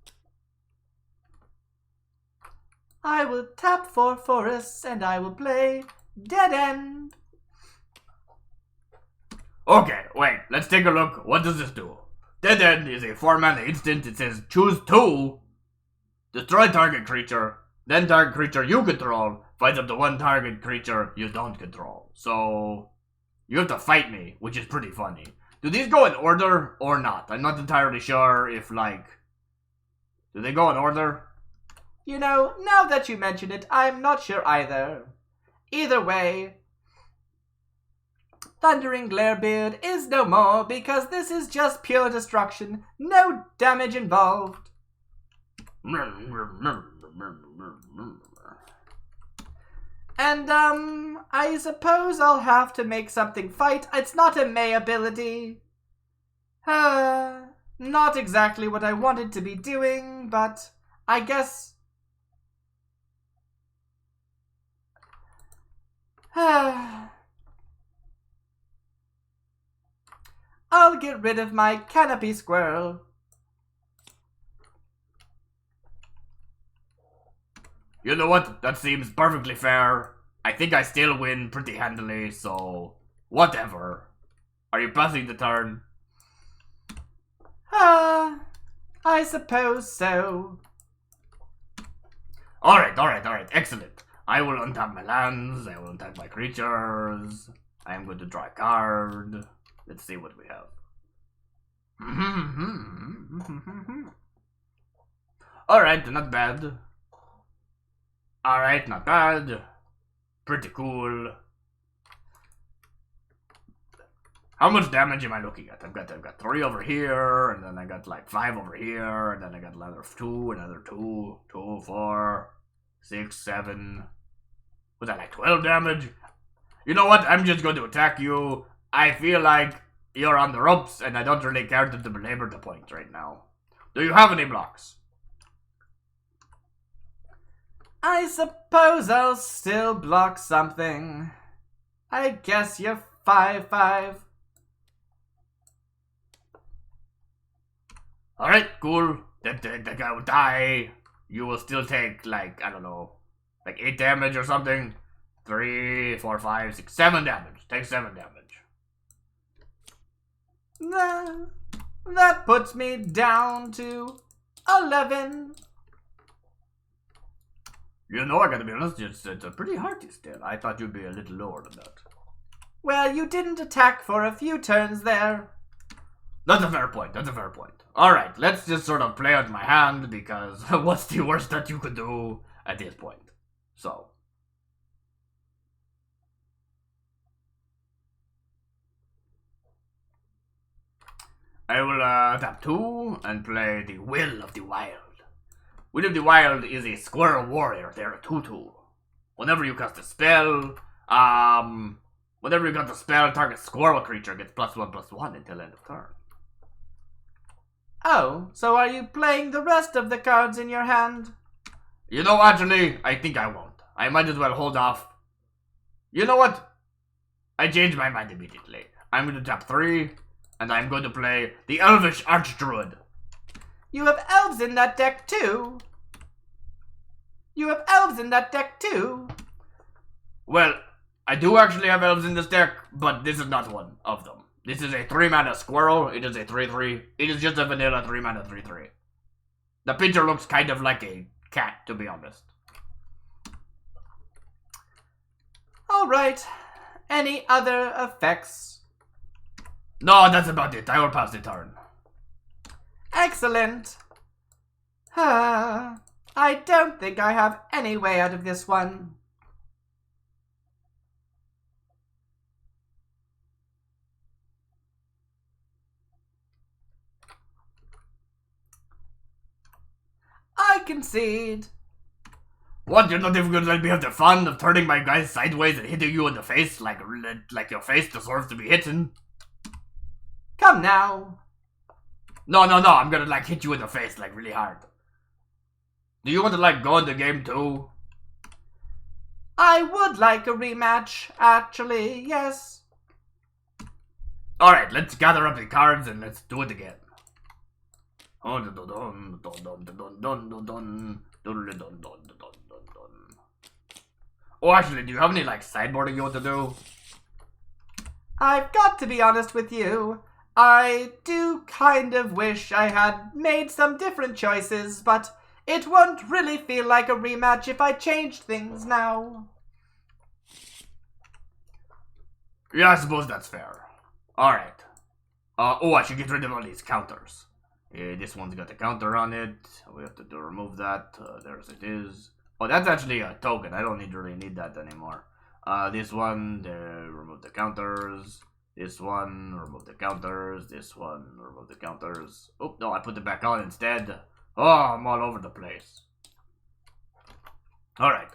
[SPEAKER 2] I will tap 4 forests and I will play Dead End.
[SPEAKER 1] Okay, wait, let's take a look. What does this do? Dead End is a 4-mana instant. It says choose 2, destroy target creature, then target creature you control fights up to 1 target creature you don't control. So, you have to fight me, which is pretty funny. Do these go in order or not? I'm not entirely sure if, like... Do they go in order?
[SPEAKER 2] You know, now that you mention it, I'm not sure either. Either way, Thundering Glarebeard is no more because this is just pure destruction. No damage involved. And, I suppose I'll have to make something fight. It's not a May ability. Not exactly what I wanted to be doing, but I guess... I'll get rid of my canopy squirrel.
[SPEAKER 1] You know what? That seems perfectly fair. I think I still win pretty handily, so... Whatever. Are you passing the turn?
[SPEAKER 2] I suppose so.
[SPEAKER 1] Alright, excellent. I will untap my lands, I will untap my creatures. I am going to draw a card. Let's see what we have. Alright, not bad. Alright, not bad. Pretty cool. How much damage am I looking at? I've got 3 over here, and then I got like 5 over here, and then I got another 2, 4, 6, 7. Was that like 12 damage? You know what? I'm just going to attack you. I feel like you're on the ropes, and I don't really care to belabor the point right now. Do you have any blocks?
[SPEAKER 2] I suppose I'll still block something. I guess you're 5/5.
[SPEAKER 1] Alright, cool. The guy will die. You will still take, like, I don't know, like 8 damage or something. 3, 4, 5, 6, 7 damage. Take 7 damage.
[SPEAKER 2] That puts me down to 11.
[SPEAKER 1] You know, I gotta be honest, it's pretty hearty still. I thought you'd be a little lower than that.
[SPEAKER 2] Well, you didn't attack for a few turns there.
[SPEAKER 1] That's a fair point, that's a fair point. Alright, let's just sort of play out my hand, because what's the worst that you could do at this point? So. I will tap 2 and play the Will of the Wild. Will of the Wild is a squirrel warrior. They're a 2/2. Whenever you cast a spell, target squirrel creature gets +1/+1 until end of turn.
[SPEAKER 2] Oh, so are you playing the rest of the cards in your hand?
[SPEAKER 1] You know, actually, I think I won't. I might as well hold off. You know what? I changed my mind immediately. I'm going to tap 3, and I'm going to play the Elvish Archdruid.
[SPEAKER 2] You have elves in that deck too?
[SPEAKER 1] Well, I do actually have elves in this deck, but this is not one of them. This is a 3-mana squirrel. It is a 3/3. It is just a vanilla 3-mana 3/3. The picture looks kind of like a cat, to be honest.
[SPEAKER 2] Alright. Any other effects?
[SPEAKER 1] No, that's about it. I will pass the turn.
[SPEAKER 2] Excellent. I don't think I have any way out of this one. I concede.
[SPEAKER 1] What? You're not even gonna let me have the fun of turning my guys sideways and hitting you in the face like your face deserves to be hidden?
[SPEAKER 2] Come now.
[SPEAKER 1] No, I'm gonna like hit you in the face like really hard. Do you want to like go in the game too?
[SPEAKER 2] I would like a rematch, actually, yes.
[SPEAKER 1] Alright, let's gather up the cards and let's do it again. Oh, actually, do you have any like sideboarding you want to do?
[SPEAKER 2] I've got to be honest with you. I do kind of wish I had made some different choices, but it won't really feel like a rematch if I changed things now.
[SPEAKER 1] Yeah, I suppose that's fair. Alright. I should get rid of all these counters. This one's got a counter on it. We have to remove that. There's it is. Oh, that's actually a token. I don't really need that anymore. This one, remove the counters. This one, remove the counters. This one, remove the counters. Oh, no, I put it back on instead. Oh, I'm all over the place. Alright.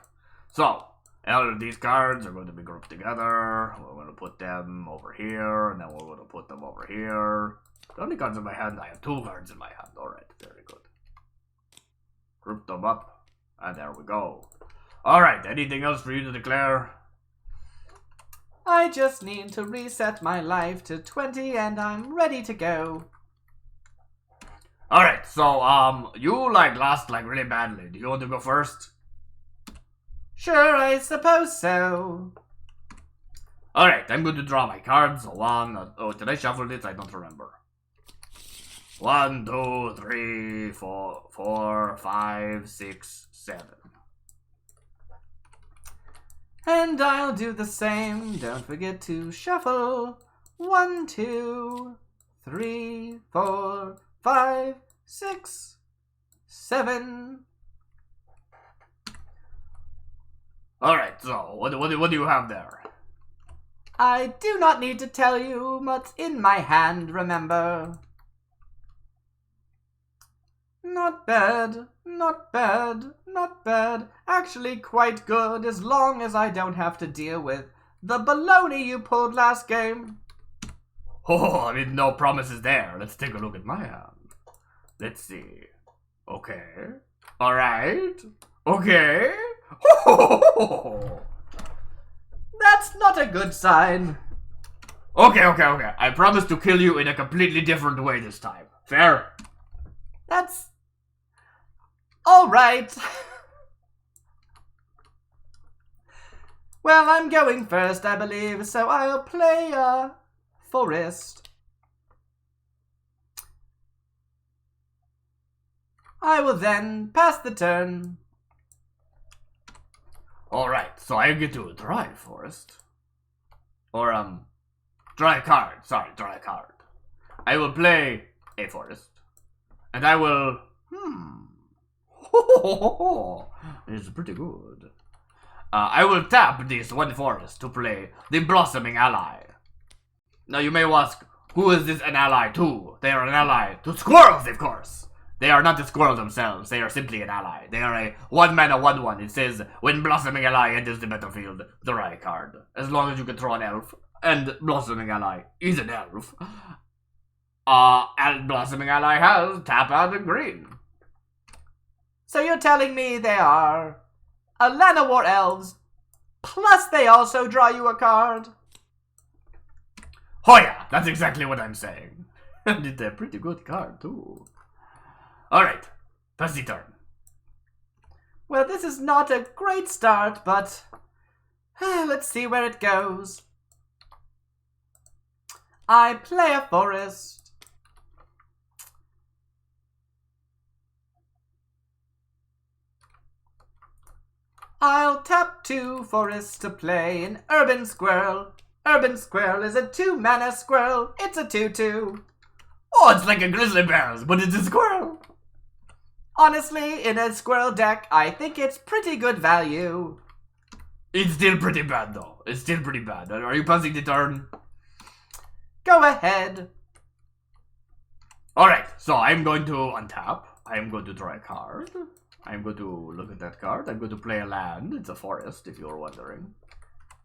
[SPEAKER 1] So, all of these cards are going to be grouped together. We're going to put them over here, and then we're going to put them over here. The only cards in my hand, I have 2 cards in my hand. Alright, very good. Group them up, and there we go. Alright, anything else for you to declare?
[SPEAKER 2] I just need to reset my life to 20 and I'm ready to go.
[SPEAKER 1] Alright, so, you, like, lost, like, really badly. Do you want to go first?
[SPEAKER 2] Sure, I suppose so.
[SPEAKER 1] Alright, I'm going to draw my cards. 1, oh, did I shuffle this? I don't remember. 1, 2, 3, 4, 5, 6, 7.
[SPEAKER 2] And I'll do the same. Don't forget to shuffle. 1, 2, 3, 4, 5, 6, 7.
[SPEAKER 1] Alright, so, what do you have there?
[SPEAKER 2] I do not need to tell you what's in my hand, remember. Not bad, not bad, not bad. Actually quite good, as long as I don't have to deal with the baloney you pulled last game.
[SPEAKER 1] Oh, I mean, no promises there. Let's take a look at my hand. Let's see. Okay. Alright. Okay.
[SPEAKER 2] That's not a good sign.
[SPEAKER 1] Okay. I promise to kill you in a completely different way this time. Fair?
[SPEAKER 2] That's... alright. Well, I'm going first, I believe, so I'll play a forest. I will then pass the turn.
[SPEAKER 1] Alright, so I get to draw a forest. Or, draw a card. Sorry, draw a card. I will play a forest. And I will... It's pretty good. I will tap this one forest to play the Blossoming Ally. Now you may ask, who is this an ally to? They are an ally to squirrels, of course. They are not the squirrels themselves, they are simply an ally. They are a 1-mana 1/1. It says, when Blossoming Ally enters the battlefield, draw a card. As long as you control an elf, and Blossoming Ally is an elf. And Blossoming Ally has tap out and green.
[SPEAKER 2] So you're telling me they are a Llanowar elves, plus they also draw you a card?
[SPEAKER 1] Oh yeah, that's exactly what I'm saying. And it's a pretty good card too. Alright, pass the turn.
[SPEAKER 2] Well, this is not a great start, but let's see where it goes. I play a forest. I'll tap 2 forests to play an Urban Squirrel. Urban Squirrel is a 2-mana squirrel. It's a 2/2.
[SPEAKER 1] Oh, it's like a grizzly bears, but it's a squirrel.
[SPEAKER 2] Honestly, in a squirrel deck, I think it's pretty good value.
[SPEAKER 1] It's still pretty bad though. It's still pretty bad. Are you passing the turn?
[SPEAKER 2] Go ahead.
[SPEAKER 1] Alright, so I'm going to untap. I'm going to draw a card. I'm going to look at that card. I'm going to play a land. It's a forest, if you're wondering.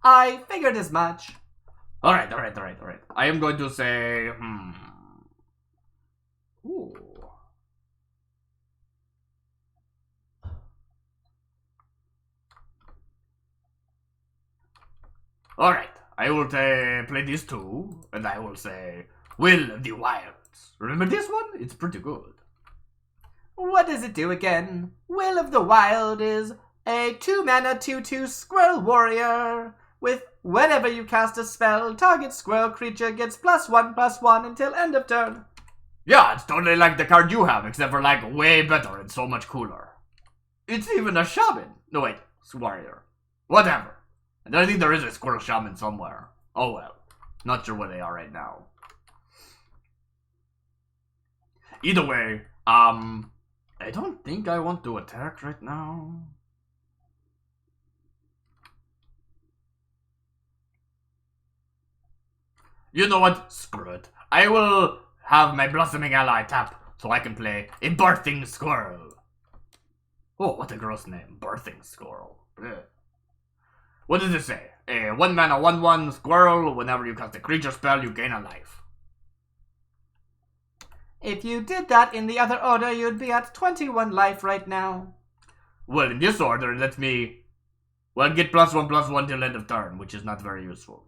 [SPEAKER 2] I figured as much.
[SPEAKER 1] Alright. I am going to say, Ooh. Alright, I will play these 2, and I will say, Will of the Wilds. Remember this one? It's pretty good.
[SPEAKER 2] What does it do again? Will of the Wild is a 2-mana 2/2 squirrel warrior. With whenever you cast a spell, target squirrel creature gets +1/+1 until end of turn.
[SPEAKER 1] Yeah, it's totally like the card you have, except for like way better and so much cooler. It's even a shaman. No wait, it's warrior. Whatever. And I think there is a squirrel shaman somewhere. Oh well. Not sure where they are right now. Either way, I don't think I want to attack right now. You know what? Screw it. I will have my Blossoming Ally tap so I can play a Birthing Squirrel. Oh, what a gross name. Birthing Squirrel. Blech. What does it say? A 1-mana 1/1 squirrel. Whenever you cast a creature spell, you gain a life.
[SPEAKER 2] If you did that in the other order, you'd be at 21 life right now.
[SPEAKER 1] Well, in this order, it lets me, get +1/+1 till end of turn, which is not very useful.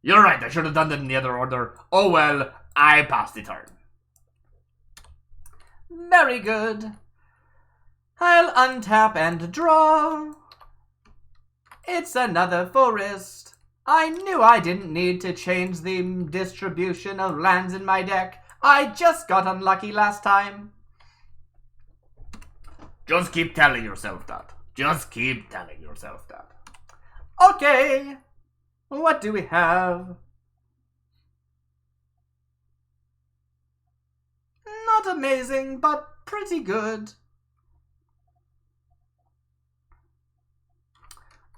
[SPEAKER 1] You're right, I should have done that in the other order. Oh well, I passed the turn.
[SPEAKER 2] Very good. I'll untap and draw. It's another forest. I knew I didn't need to change the distribution of lands in my deck. I just got unlucky last time.
[SPEAKER 1] Just keep telling yourself that. Just keep telling yourself that.
[SPEAKER 2] Okay. What do we have? Not amazing, but pretty good.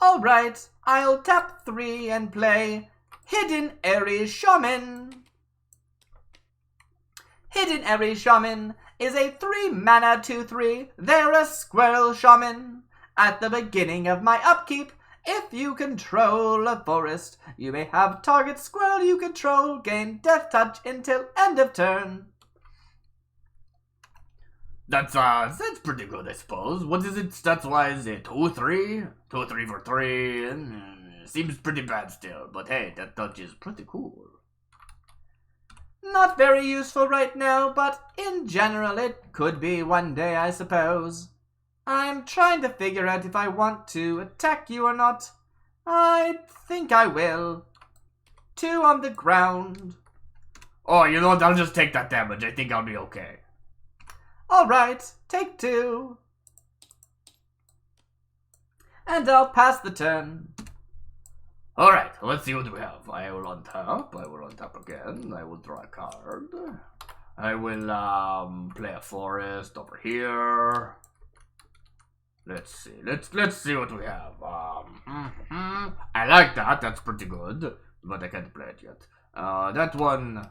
[SPEAKER 2] Alright, I'll tap 3 and play Hidden Airy Shaman. Hidden Airy Shaman is a 3-mana 2/3. They're a squirrel shaman. At the beginning of my upkeep, if you control a forest, you may have target squirrel you control gain Death Touch until end of turn.
[SPEAKER 1] That's pretty good, I suppose. What is it stats-wise? 2-3? 2-3 for 3. Seems pretty bad still, but hey, that touch is pretty cool.
[SPEAKER 2] Not very useful right now, but in general it could be one day, I suppose. I'm trying to figure out if I want to attack you or not. I think I will. 2 on the ground.
[SPEAKER 1] Oh, you know what? I'll just take that damage. I think I'll be okay.
[SPEAKER 2] Alright, take 2. And I'll pass the turn.
[SPEAKER 1] Alright, let's see what we have. I will untap again. I will draw a card. I will play a forest over here. Let's see. Let's see what we have. I like that. That's pretty good, but I can't play it yet. That one.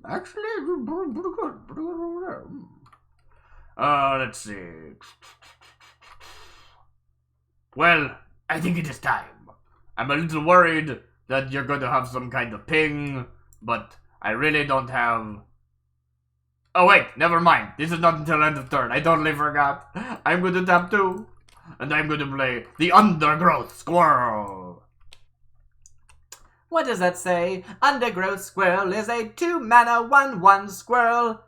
[SPEAKER 1] Actually, pretty good over there. Let's see. Well, I think it is time. I'm a little worried that you're going to have some kind of ping, but I really don't have. Oh wait, never mind. This is not until end of turn. I totally forgot. I'm going to tap 2, and I'm going to play the Undergrowth Squirrel.
[SPEAKER 2] What does that say? Undergrowth Squirrel is a 2-mana 1/1 squirrel.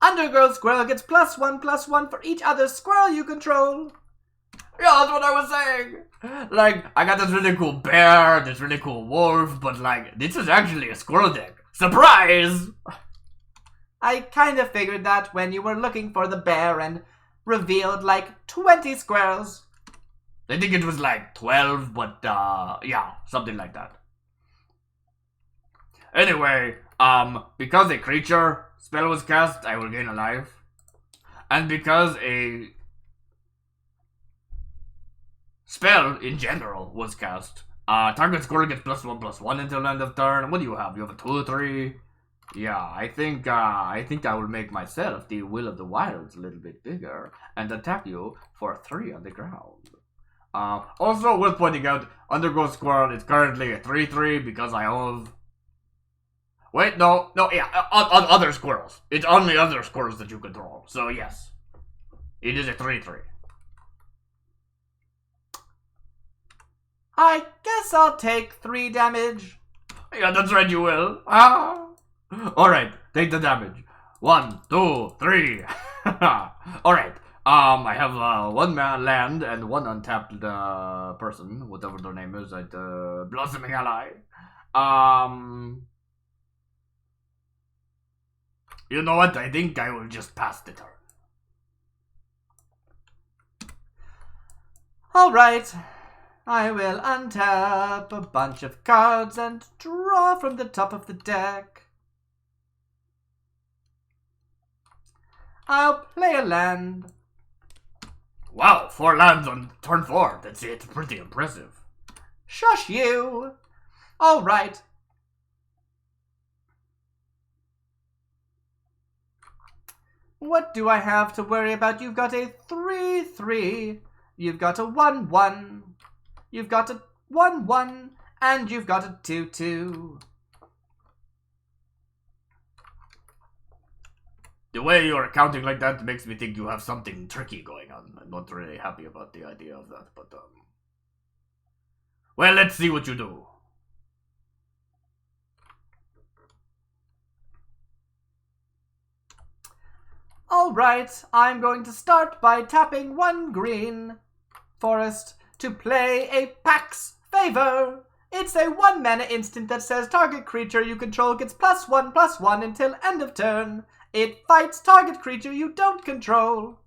[SPEAKER 2] Undergrowth Squirrel gets +1/+1 for each other squirrel you control.
[SPEAKER 1] Yeah, that's what I was saying. Like, I got this really cool bear, this really cool wolf, but like, this is actually a squirrel deck. Surprise!
[SPEAKER 2] I kind of figured that when you were looking for the bear and revealed like 20 squirrels.
[SPEAKER 1] I think it was like 12, but yeah, something like that. Anyway, because a creature spell was cast, I will gain a life. And because a spell in general was cast, target squirrel gets +1/+1 until end of turn. What do you have? You have a 2-3. Yeah, I think I will make myself the Will of the Wilds a little bit bigger and attack you for 3 on the ground. Also worth pointing out, Undergrowth Squirrel is currently a 3/3 because I have. Wait, no, yeah, on other squirrels. It's only other squirrels that you control. So yes, it is a 3/3.
[SPEAKER 2] I guess I'll take 3 damage.
[SPEAKER 1] Yeah, that's right, you will. Alright, take the damage. 1, 2, 3. Alright, I have 1 land and 1 untapped person, whatever their name is, at Blossoming Ally. You know what? I think I will just pass the turn.
[SPEAKER 2] Alright, I will untap a bunch of cards and draw from the top of the deck. I'll play a land.
[SPEAKER 1] Wow, 4 lands on turn 4. That's it. Pretty impressive.
[SPEAKER 2] Shush you! Alright. What do I have to worry about? You've got a 3/3. You've got a 1/1. You've got a 1/1. And you've got a 2/2.
[SPEAKER 1] The way you're accounting like that makes me think you have something tricky going on. I'm not really happy about the idea of that, but well, let's see what you do.
[SPEAKER 2] Alright, I'm going to start by tapping 1 green forest to play a Pax Favor. It's a 1-mana instant that says target creature you control gets +1/+1 until end of turn. It fights target creature you don't control.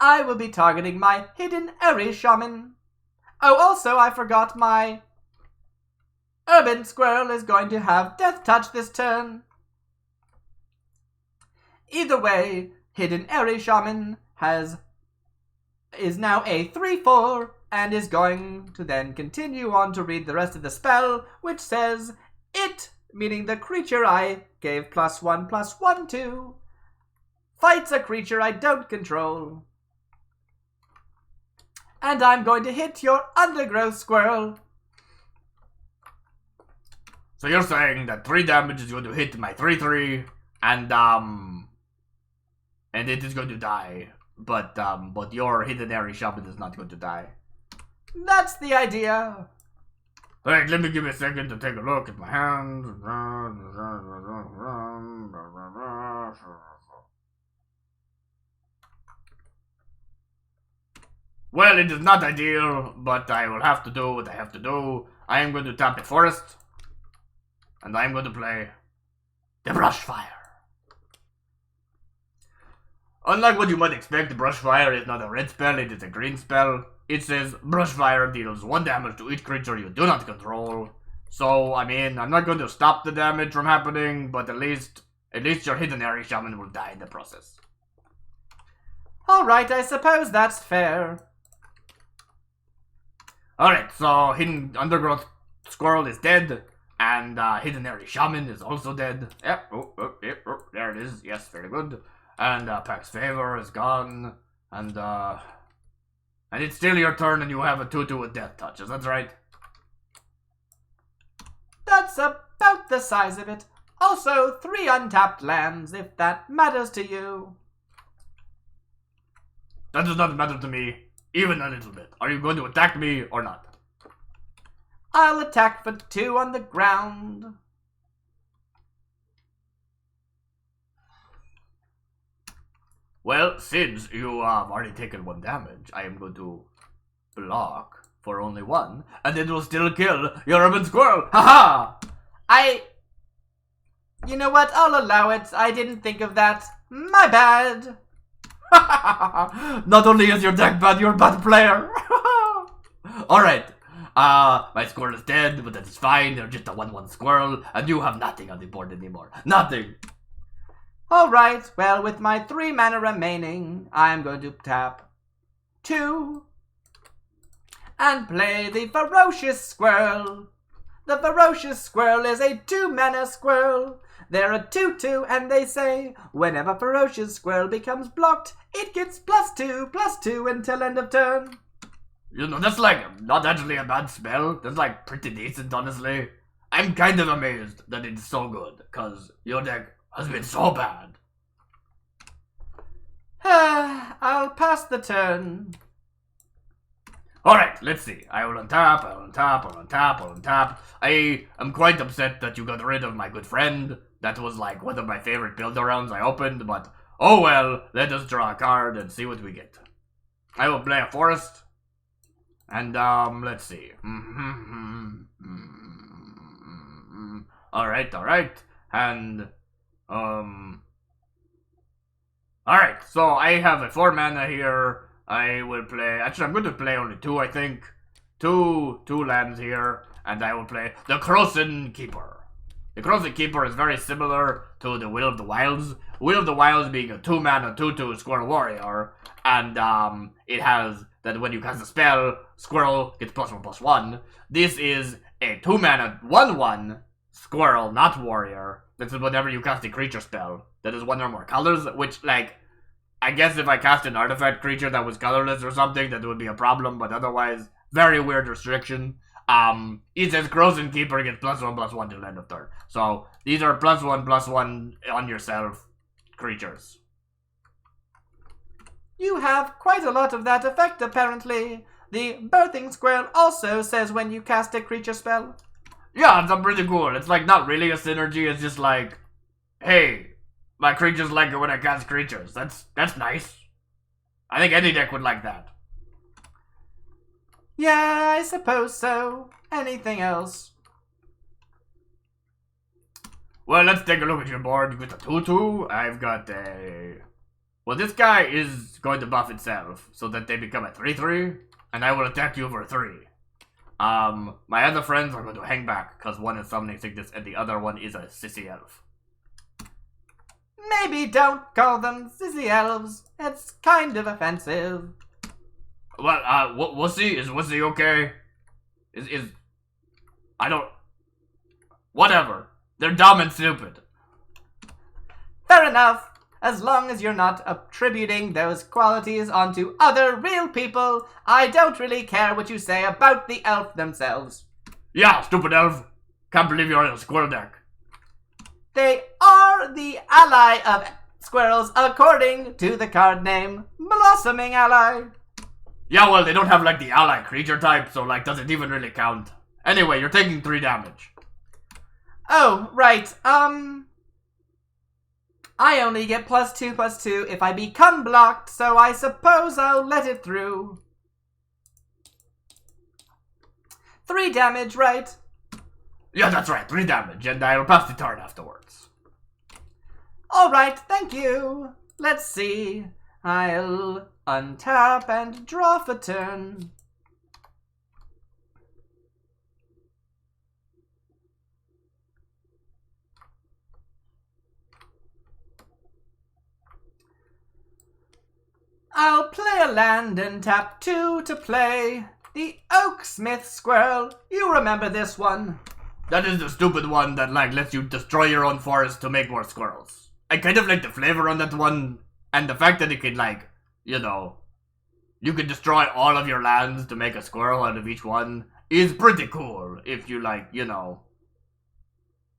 [SPEAKER 2] I will be targeting my Hidden Airy Shaman. Oh, also, I forgot my Urban Squirrel is going to have Death Touch this turn. Either way, Hidden Airy Shaman is now a 3/4 and is going to then continue on to read the rest of the spell, which says it, meaning the creature I gave +1/+1 to, fights a creature I don't control. And I'm going to hit your Undergrowth Squirrel.
[SPEAKER 1] So you're saying that 3 damage is going to hit my 3/3, and it is going to die. But your hidden area shaman is not going to die.
[SPEAKER 2] That's the idea.
[SPEAKER 1] Alright, let me give me a second to take a look at my hand. Well, it is not ideal, but I will have to do what I have to do. I am going to tap the forest, and I am going to play the brush fire. Unlike what you might expect, the brush fire is not a red spell, it is a green spell. It says brush fire deals 1 damage to each creature you do not control. So, I mean, I'm not going to stop the damage from happening, but at least your hidden area shaman will die in the process.
[SPEAKER 2] Alright, I suppose that's fair.
[SPEAKER 1] Alright, so hidden undergrowth squirrel is dead, and hidden area shaman is also dead. Yep, there it is. Yes, very good. And Pack's favor is gone, and it's still your turn, and you have a 2/2 with death touch. Is that right?
[SPEAKER 2] That's about the size of it. Also, 3 untapped lands, if that matters to you.
[SPEAKER 1] That does not matter to me, even a little bit. Are you going to attack me or not?
[SPEAKER 2] I'll attack for 2 on the ground.
[SPEAKER 1] Well, since you have already taken 1 damage, I am going to block for only 1, and it will still kill your urban squirrel. Haha!
[SPEAKER 2] You know what? I'll allow it. I didn't think of that. My bad.
[SPEAKER 1] Not only is your deck bad, you're a bad player. Alright. My squirrel is dead, but that is fine. They're just a 1/1 squirrel, and you have nothing on the board anymore. Nothing.
[SPEAKER 2] Alright, well, with my 3 mana remaining, I'm going to tap 2 and play the Ferocious Squirrel. The Ferocious Squirrel is a 2 mana squirrel. They're a 2/2, and they say, whenever Ferocious Squirrel becomes blocked, it gets +2/+2 until end of turn.
[SPEAKER 1] You know, that's like not actually a bad spell. That's like pretty decent, honestly. I'm kind of amazed that it's so good, because your deck has been so bad.
[SPEAKER 2] I'll pass the turn.
[SPEAKER 1] Alright, let's see. I will untap, I'll untap. I am quite upset that you got rid of my good friend. That was like one of my favorite build-arounds I opened, but oh well, let us draw a card and see what we get. I will play a forest. And, let's see. Alright. And, alright, so I have a 4 mana here. I will play, actually I'm going to play only 2, I think. Two lands here, and I will play the Croson Keeper. The Croson Keeper is very similar to the Will of the Wilds. Will of the Wilds being a 2 mana 2/2 Squirrel Warrior, and it has that when you cast a spell, Squirrel gets +1/+1. This is a 2 mana 1/1 Squirrel, not Warrior. This is whenever you cast a creature spell that is 1 or more colors, which, like, I guess if I cast an artifact creature that was colorless or something, that would be a problem, but otherwise, very weird restriction. It says Croson Keeper gets +1/+1 till end of turn. So, these are +1/+1 on yourself creatures.
[SPEAKER 2] You have quite a lot of that effect, apparently. The Birthing Squirrel also says when you cast a creature spell.
[SPEAKER 1] Yeah, it's pretty cool. It's like not really a synergy, it's just like, hey, my creatures like it when I cast creatures. That's nice. I think any deck would like that.
[SPEAKER 2] Yeah, I suppose so. Anything else?
[SPEAKER 1] Well, let's take a look at your board. With a 2/2, I've got a... Well, this guy is going to buff itself, so that they become a 3/3, and I will attack you for 3. My other friends are going to hang back, because one is Summoning Sickness, and the other one is a Sissy Elf.
[SPEAKER 2] Maybe don't call them sissy elves. It's kind of offensive.
[SPEAKER 1] Well, Wussy? Is Wussy okay? I don't... Whatever. They're dumb and stupid.
[SPEAKER 2] Fair enough. As long as you're not attributing those qualities onto other real people, I don't really care what you say about the elf themselves.
[SPEAKER 1] Yeah, stupid elf. Can't believe you're in a squirrel deck.
[SPEAKER 2] They are the ally of squirrels according to the card name Blossoming Ally.
[SPEAKER 1] Yeah, well, they don't have like the ally creature type, so like, does it even really count? Anyway, you're taking 3 damage.
[SPEAKER 2] Oh, right. I only get +2/+2 if I become blocked, so I suppose I'll let it through. 3 damage, right?
[SPEAKER 1] Yeah, that's right, 3 damage, and I'll pass the turn afterwards.
[SPEAKER 2] Alright, thank you. Let's see. I'll untap and draw for turn. I'll play a land and tap 2 to play the Oaksmith Squirrel. You remember this one.
[SPEAKER 1] That is the stupid one that like lets you destroy your own forest to make more squirrels. I kind of like the flavor on that one, and the fact that it can like, you know, you can destroy all of your lands to make a squirrel out of each one is pretty cool if you like, you know,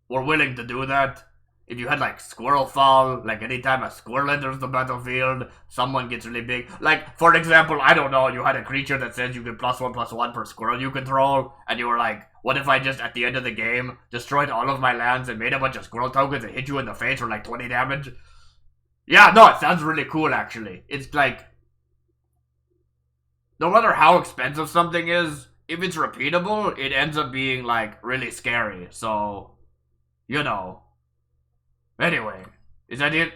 [SPEAKER 1] were willing to do that. If you had like Squirrel Fall, like anytime a squirrel enters the battlefield, someone gets really big. Like, for example, I don't know, you had a creature that says you get +1/+1 per squirrel you control, and you were like, what if I just, at the end of the game, destroyed all of my lands and made a bunch of squirrel tokens and hit you in the face for like 20 damage? Yeah, no, it sounds really cool, actually. It's like, no matter how expensive something is, if it's repeatable, it ends up being like really scary, so, you know. Anyway, is that it?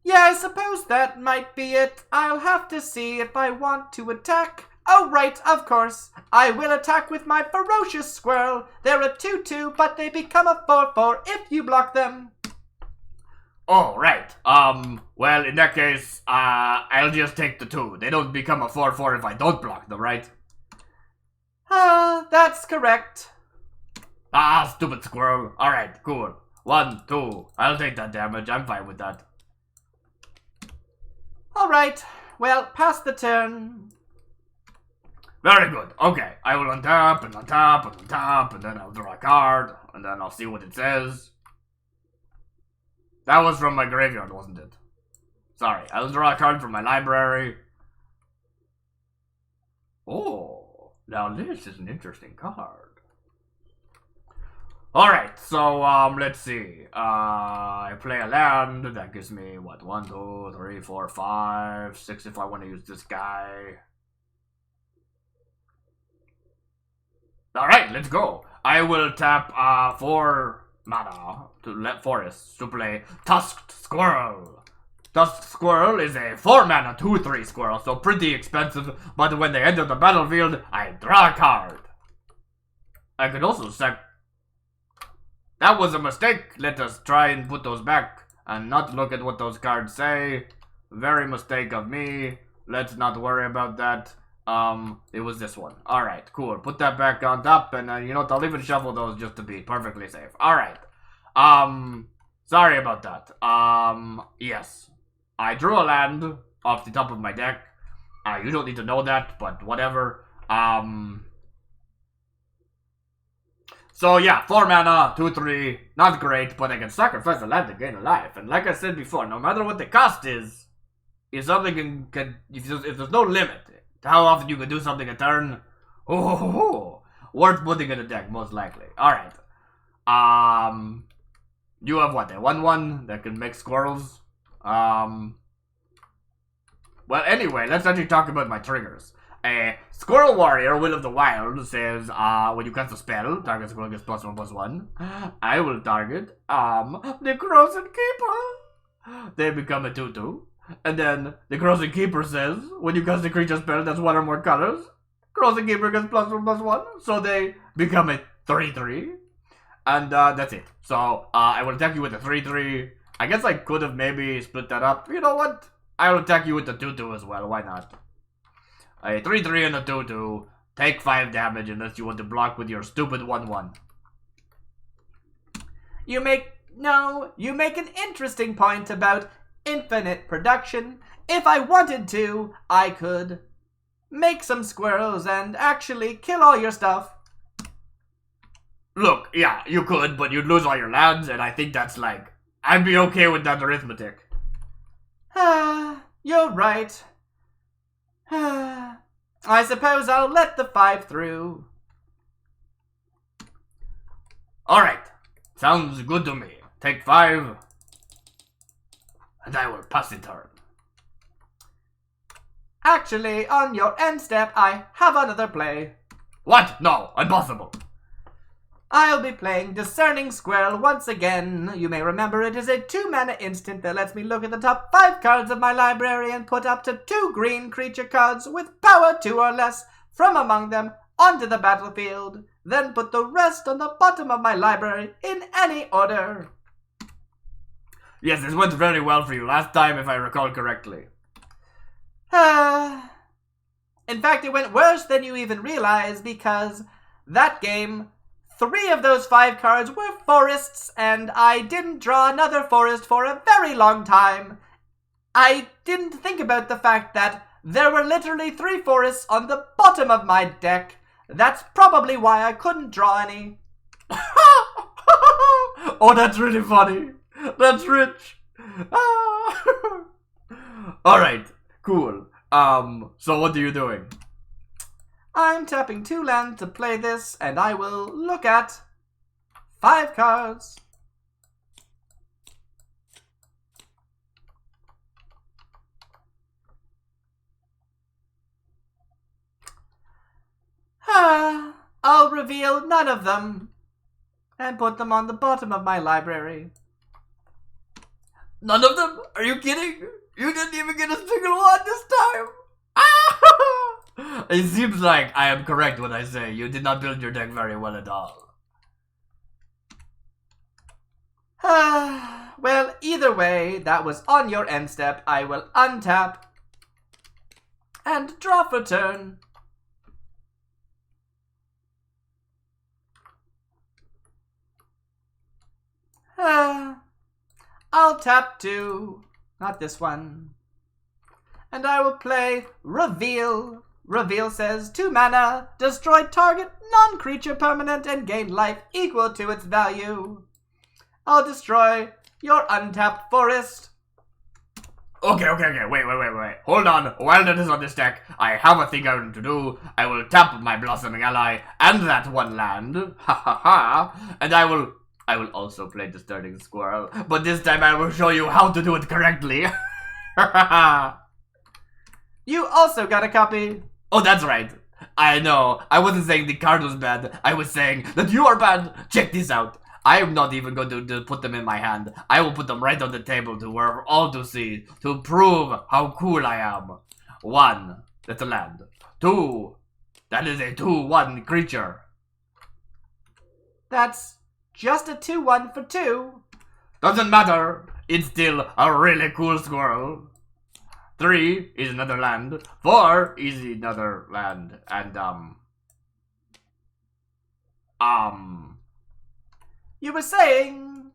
[SPEAKER 2] Yeah, I suppose that might be it. I'll have to see if I want to attack. Oh, right, of course. I will attack with my Ferocious Squirrel. They're a 2/2, but they become a 4/4 if you block them.
[SPEAKER 1] Oh, right. Well, in that case, I'll just take the 2. They don't become a 4/4 if I don't block them, right?
[SPEAKER 2] That's correct.
[SPEAKER 1] Ah, stupid squirrel. Alright, cool. 1, 2. I'll take that damage. I'm fine with that.
[SPEAKER 2] Alright, well, pass the turn.
[SPEAKER 1] Very good. Okay, I will untap and untap and untap, and then I'll draw a card, and then I'll see what it says. That was from my graveyard, wasn't it? Sorry, I'll draw a card from my library. Oh, now this is an interesting card. Alright, so, let's see. I play a land. That gives me, what, 1, 2, 3, 4, 5, 6 if I want to use this guy. Alright, let's go. I will tap, 4 mana to let forests to play Tusked Squirrel. Tusked Squirrel is a 4 mana 2/3 squirrel, so pretty expensive, but when they enter the battlefield, I draw a card. I could also That was a mistake. Let us try and put those back and not look at what those cards say. Very mistake of me. Let's not worry about that. It was this one. Alright, cool. Put that back on top, and you know what, I'll even shuffle those just to be perfectly safe. Alright. Sorry about that. Yes. I drew a land off the top of my deck. You don't need to know that, but whatever. So yeah, 4 mana, 2/3, not great, but I can sacrifice a land to gain a life. And like I said before, no matter what the cost is, if something if there's no limit to how often you can do something a turn, worth putting in a deck, most likely. Alright. You have what, a 1/1 that can make squirrels? Well, anyway, let's actually talk about my triggers. Squirrel Warrior, Will of the Wild, says, when you cast a spell, target squirrel gets +1/+1. I will target, the Frozen Keeper. They become a 2/2. And then, the Frozen Keeper says, when you cast a creature spell that's 1 or more colors, Frozen Keeper gets +1/+1. So they become a 3/3. And, that's it. So, I will attack you with a 3/3. I guess I could have maybe split that up. You know what? I will attack you with the 2/2 as well. Why not? A 3/3 and a 2/2. Take 5 damage unless you want to block with your stupid 1/1.
[SPEAKER 2] You make an interesting point about infinite production. If I wanted to, I could make some squirrels and actually kill all your stuff.
[SPEAKER 1] Look, yeah, you could, but you'd lose all your lands, and I think that's like... I'd be okay with that arithmetic.
[SPEAKER 2] You're right. I suppose I'll let the 5 through.
[SPEAKER 1] Alright, sounds good to me. Take 5, and I will pass the turn.
[SPEAKER 2] Actually, on your end step, I have another play.
[SPEAKER 1] What? No, impossible.
[SPEAKER 2] I'll be playing Discerning Squirrel once again. You may remember it is a 2-mana instant that lets me look at the top 5 cards of my library and put up to 2 green creature cards with power 2 or less from among them onto the battlefield. Then put the rest on the bottom of my library in any order.
[SPEAKER 1] Yes, this went very well for you last time, if I recall correctly.
[SPEAKER 2] In fact, it went worse than you even realize, because that game, 3 of those 5 cards were forests, and I didn't draw another forest for a very long time. I didn't think about the fact that there were literally 3 forests on the bottom of my deck. That's probably why I couldn't draw any.
[SPEAKER 1] Oh, that's really funny. That's rich. Alright, cool. So what are you doing?
[SPEAKER 2] I'm tapping 2 land to play this, and I will look at 5 cards. I'll reveal none of them and put them on the bottom of my library.
[SPEAKER 1] None of them? Are you kidding? You didn't even get a single one this time? It seems like I am correct when I say you did not build your deck very well at all.
[SPEAKER 2] Well, either way, that was on your end step. I will untap and draw for turn. I'll tap 2, not this one. And I will play Reveal. Reveal says 2 mana, destroy target non-creature permanent and gain life equal to its value. I'll destroy your untapped forest.
[SPEAKER 1] Okay, wait. Hold on, while that is on this deck, I have a thing I want to do. I will tap my Blossoming Ally and that 1 land. And I will also play Discerning Squirrel, but this time I will show you how to do it correctly.
[SPEAKER 2] You also got a copy.
[SPEAKER 1] Oh, that's right. I know. I wasn't saying the card was bad. I was saying that you are bad. Check this out. I am not even going to put them in my hand. I will put them right on the table for all to see, to prove how cool I am. 1, that's a land. 2, that is a 2/1 creature.
[SPEAKER 2] That's just a 2/1 for 2.
[SPEAKER 1] Doesn't matter. It's still a really cool squirrel. 3 is another land. 4 is another land. And,
[SPEAKER 2] You were saying...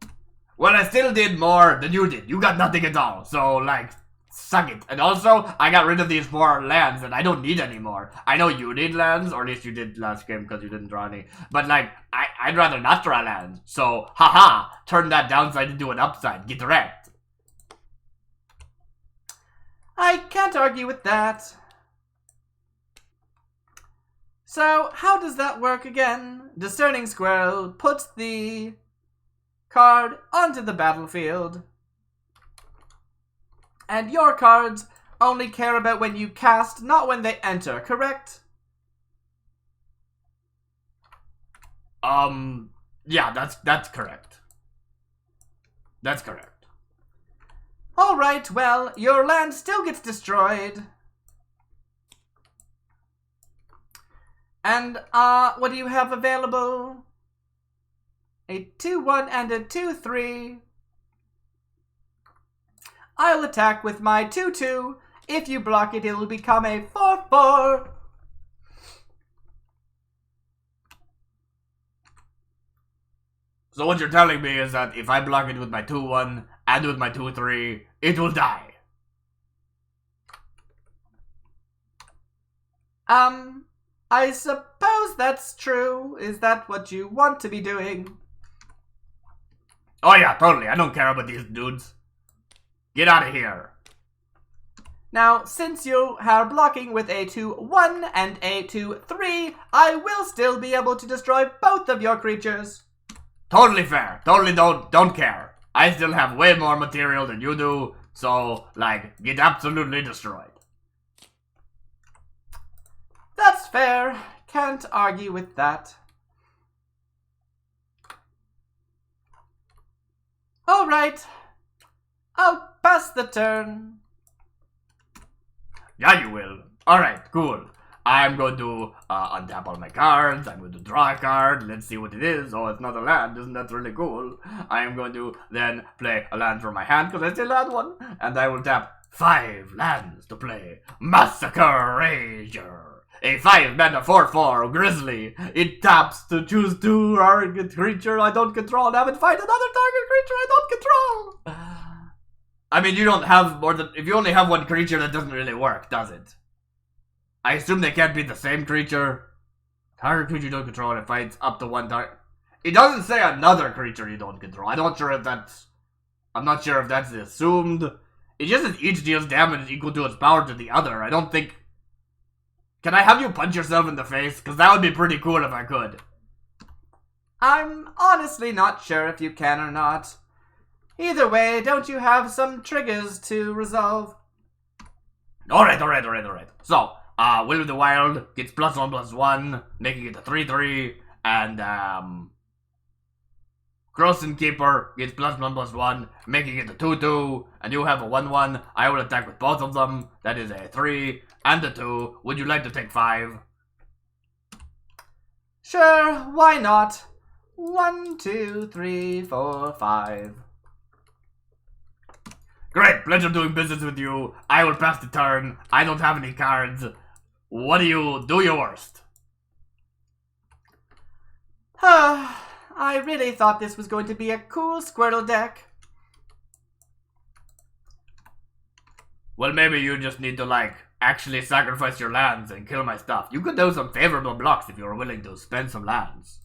[SPEAKER 1] well, I still did more than you did. You got nothing at all. So, like, suck it. And also, I got rid of these 4 lands that I don't need anymore. I know you need lands, or at least you did last game because you didn't draw any. But, like, I'd rather not draw lands. So, haha, turn that downside into an upside. Get wrecked.
[SPEAKER 2] I can't argue with that. So, how does that work again? Discerning Squirrel puts the card onto the battlefield. And your cards only care about when you cast, not when they enter, correct?
[SPEAKER 1] Yeah, that's correct. That's correct.
[SPEAKER 2] Alright, well, your land still gets destroyed. And, what do you have available? A 2/1 and a 2/3. I'll attack with my 2/2. If you block it, it'll become a 4/4.
[SPEAKER 1] So what you're telling me is that if I block it with my 2/1 and with my 2/3, it will die.
[SPEAKER 2] I suppose suppose that's true. Is that what you want to be doing?
[SPEAKER 1] Oh yeah, totally. I don't care about these dudes. Get out of here.
[SPEAKER 2] Now, since you are blocking with a 2-1 and a 2-3, I will still be able to destroy both of your creatures.
[SPEAKER 1] Totally fair. Totally don't care. I still have way more material than you do, so, like, get absolutely destroyed.
[SPEAKER 2] That's fair. Can't argue with that. Alright. I'll pass the turn.
[SPEAKER 1] Yeah, you will. Alright, cool. I'm going to untap all my cards. I'm going to draw a card. Let's see what it is. Oh, it's not a land. Isn't that really cool? I'm going to then play a land from my hand because I still had one. And I will tap 5 lands to play Massacre Rager. A 5-mana 4/4 Grizzly. It taps to choose 2 target creature I don't control and have it fight another target creature I don't control. I mean, you don't have more than... If you only have one creature, that doesn't really work, does it? I assume they can't be the same creature. Target creature you don't control and it fights up to 1 target. It doesn't say another creature you don't control. I'm not sure if that's assumed. It just says each deals damage equal to its power to the other. I don't think... Can I have you punch yourself in the face? Because that would be pretty cool if I could.
[SPEAKER 2] I'm honestly not sure if you can or not. Either way, don't you have some triggers to resolve?
[SPEAKER 1] Alright. So, Will of the Wild gets +1/+1, making it a 3/3, and Crossing Keeper gets +1/+1, making it a 2/2, and you have a 1/1. I will attack with both of them. That is a 3 and a 2. Would you like to take 5?
[SPEAKER 2] Sure, why not? 1, 2, 3, 4, 5.
[SPEAKER 1] Great, pleasure doing business with you. I will pass the turn. I don't have any cards. What do your worst?
[SPEAKER 2] I really thought this was going to be a cool Squirtle deck.
[SPEAKER 1] Well, maybe you just need to, like, actually sacrifice your lands and kill my stuff. You could do some favorable blocks if you were willing to spend some lands.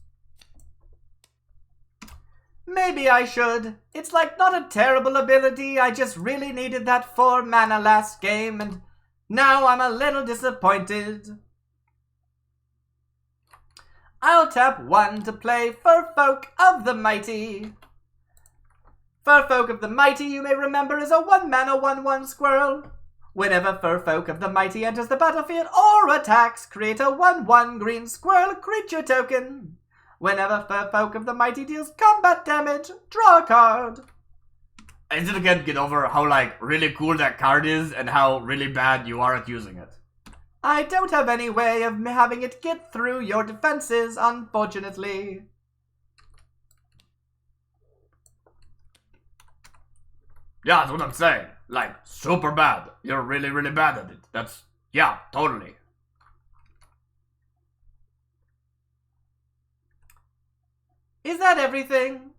[SPEAKER 2] Maybe I should. It's like not a terrible ability, I just really needed that 4 mana last game, and now I'm a little disappointed. I'll tap 1 to play Furfolk of the Mighty. Furfolk of the Mighty, you may remember, is a 1-mana 1/1 squirrel. Whenever Furfolk of the Mighty enters the battlefield or attacks, create a 1/1 green squirrel creature token. Whenever Furfolk of the Mighty deals combat damage, draw a card.
[SPEAKER 1] I still can't get over how, like, really cool that card is and how really bad you are at using it.
[SPEAKER 2] I don't have any way of having it get through your defenses, unfortunately.
[SPEAKER 1] Yeah, that's what I'm saying. Like, super bad. You're really, really bad at it. Yeah, totally.
[SPEAKER 2] Is that everything?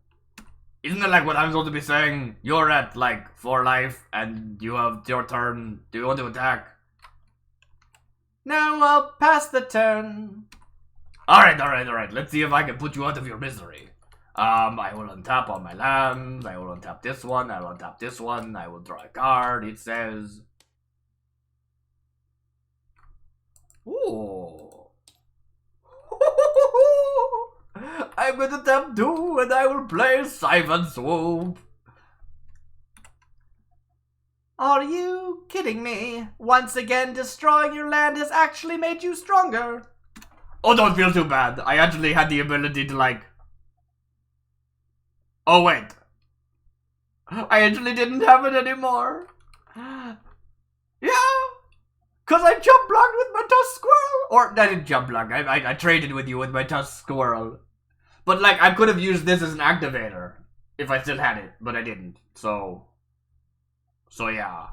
[SPEAKER 1] Isn't it like what I'm supposed to be saying? You're at, like, 4 life, and you have your turn. Do you want to attack?
[SPEAKER 2] No, I'll pass the turn.
[SPEAKER 1] Alright. Let's see if I can put you out of your misery. I will untap all my lands. I will untap this one. I will untap this one. I will draw a card. It says... Ooh. I'm going to tap 2 and I will play Siphon Swoop.
[SPEAKER 2] Are you kidding me? Once again, destroying your land has actually made you stronger.
[SPEAKER 1] Oh, don't feel too bad. I actually had the ability to, like... Oh, wait. I actually didn't have it anymore. Yeah. Because I jump blocked with my Tusk Squirrel. Or, I didn't jump block. I traded with you with my Tusk Squirrel. But, like, I could have used this as an activator. If I still had it. But I didn't. So yeah.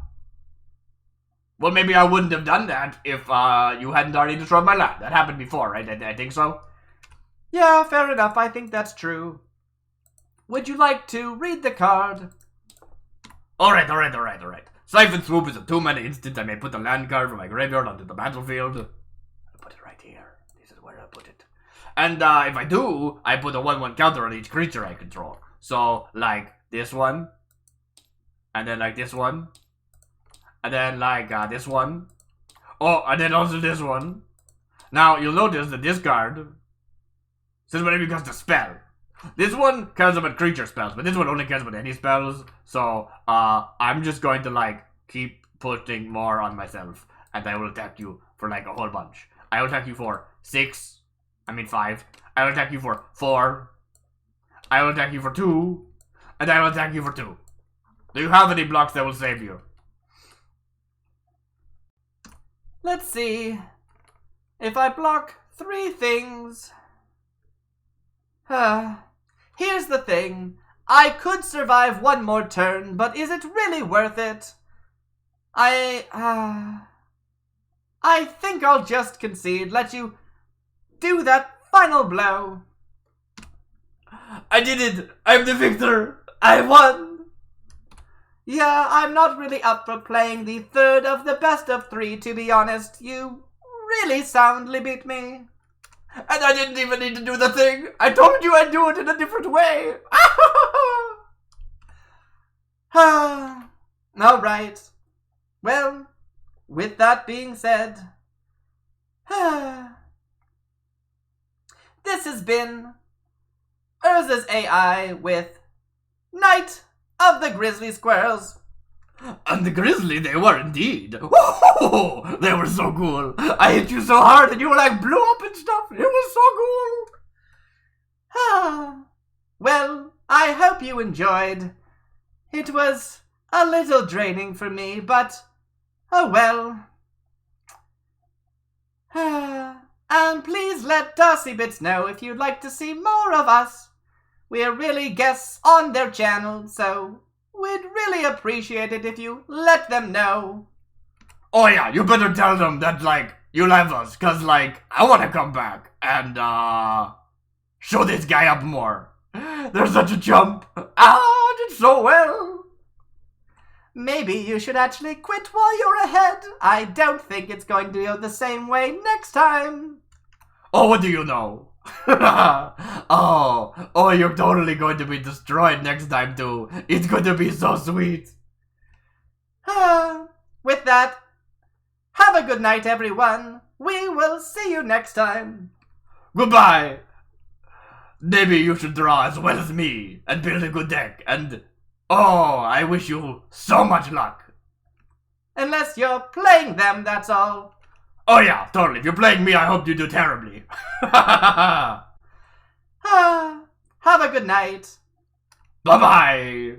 [SPEAKER 1] Well, maybe I wouldn't have done that if you hadn't already destroyed my land. That happened before, right? I think so.
[SPEAKER 2] Yeah, fair enough. I think that's true. Would you like to read the card?
[SPEAKER 1] Alright. Siphon Swoop is a 2-mana instant. I may put a land card from my graveyard onto the battlefield. I'll put it right here. This is where I put it. And if I do, I put a 1/1 counter on each creature I control. So, like this one, and then like this one, and then like this one. Oh, and then also this one. Now, you'll notice that this card says whenever you cast a spell. This one cares about creature spells, but this one only cares about any spells. So, I'm just going to like keep putting more on myself, and I will attack you for like a whole bunch. I will attack you for 5. I will attack you for 4. I will attack you for 2. And I will attack you for 2. Do you have any blocks that will save you?
[SPEAKER 2] Let's see. If I block 3 things... Here's the thing. I could survive 1 more turn, but is it really worth it? I think I'll just concede, let you do that final blow.
[SPEAKER 1] I did it! I'm the victor! I won!
[SPEAKER 2] Yeah, I'm not really up for playing the 3rd of the best of 3, to be honest. You really soundly beat me.
[SPEAKER 1] And I didn't even need to do the thing! I told you I'd do it in a different way!
[SPEAKER 2] Alright. Well, with that being said... This has been Urza's AI with Knight of the Grizzly Squirrels.
[SPEAKER 1] And the Grizzly, they were indeed. Whoa, they were so cool. I hit you so hard and you were like blew up and stuff. It was so
[SPEAKER 2] cool. Well, I hope you enjoyed. It was a little draining for me, but oh well. And please let DarcyBits know if you'd like to see more of us. We're really guests on their channel, so we'd really appreciate it if you let them know.
[SPEAKER 1] Oh yeah, you better tell them that, like, you love us, cause, like, I wanna come back and, show this guy up more. There's such a jump. I did so well.
[SPEAKER 2] Maybe you should actually quit while you're ahead. I don't think it's going to go the same way next time.
[SPEAKER 1] Oh, what do you know? oh, you're totally going to be destroyed next time too. It's going to be so sweet.
[SPEAKER 2] With that, have a good night, everyone. We will see you next time.
[SPEAKER 1] Goodbye. Maybe you should draw as well as me and build a good deck and... Oh, I wish you so much luck.
[SPEAKER 2] Unless you're playing them, that's all.
[SPEAKER 1] Oh yeah, totally. If you're playing me, I hope you do terribly.
[SPEAKER 2] Have a good night.
[SPEAKER 1] Bye-bye.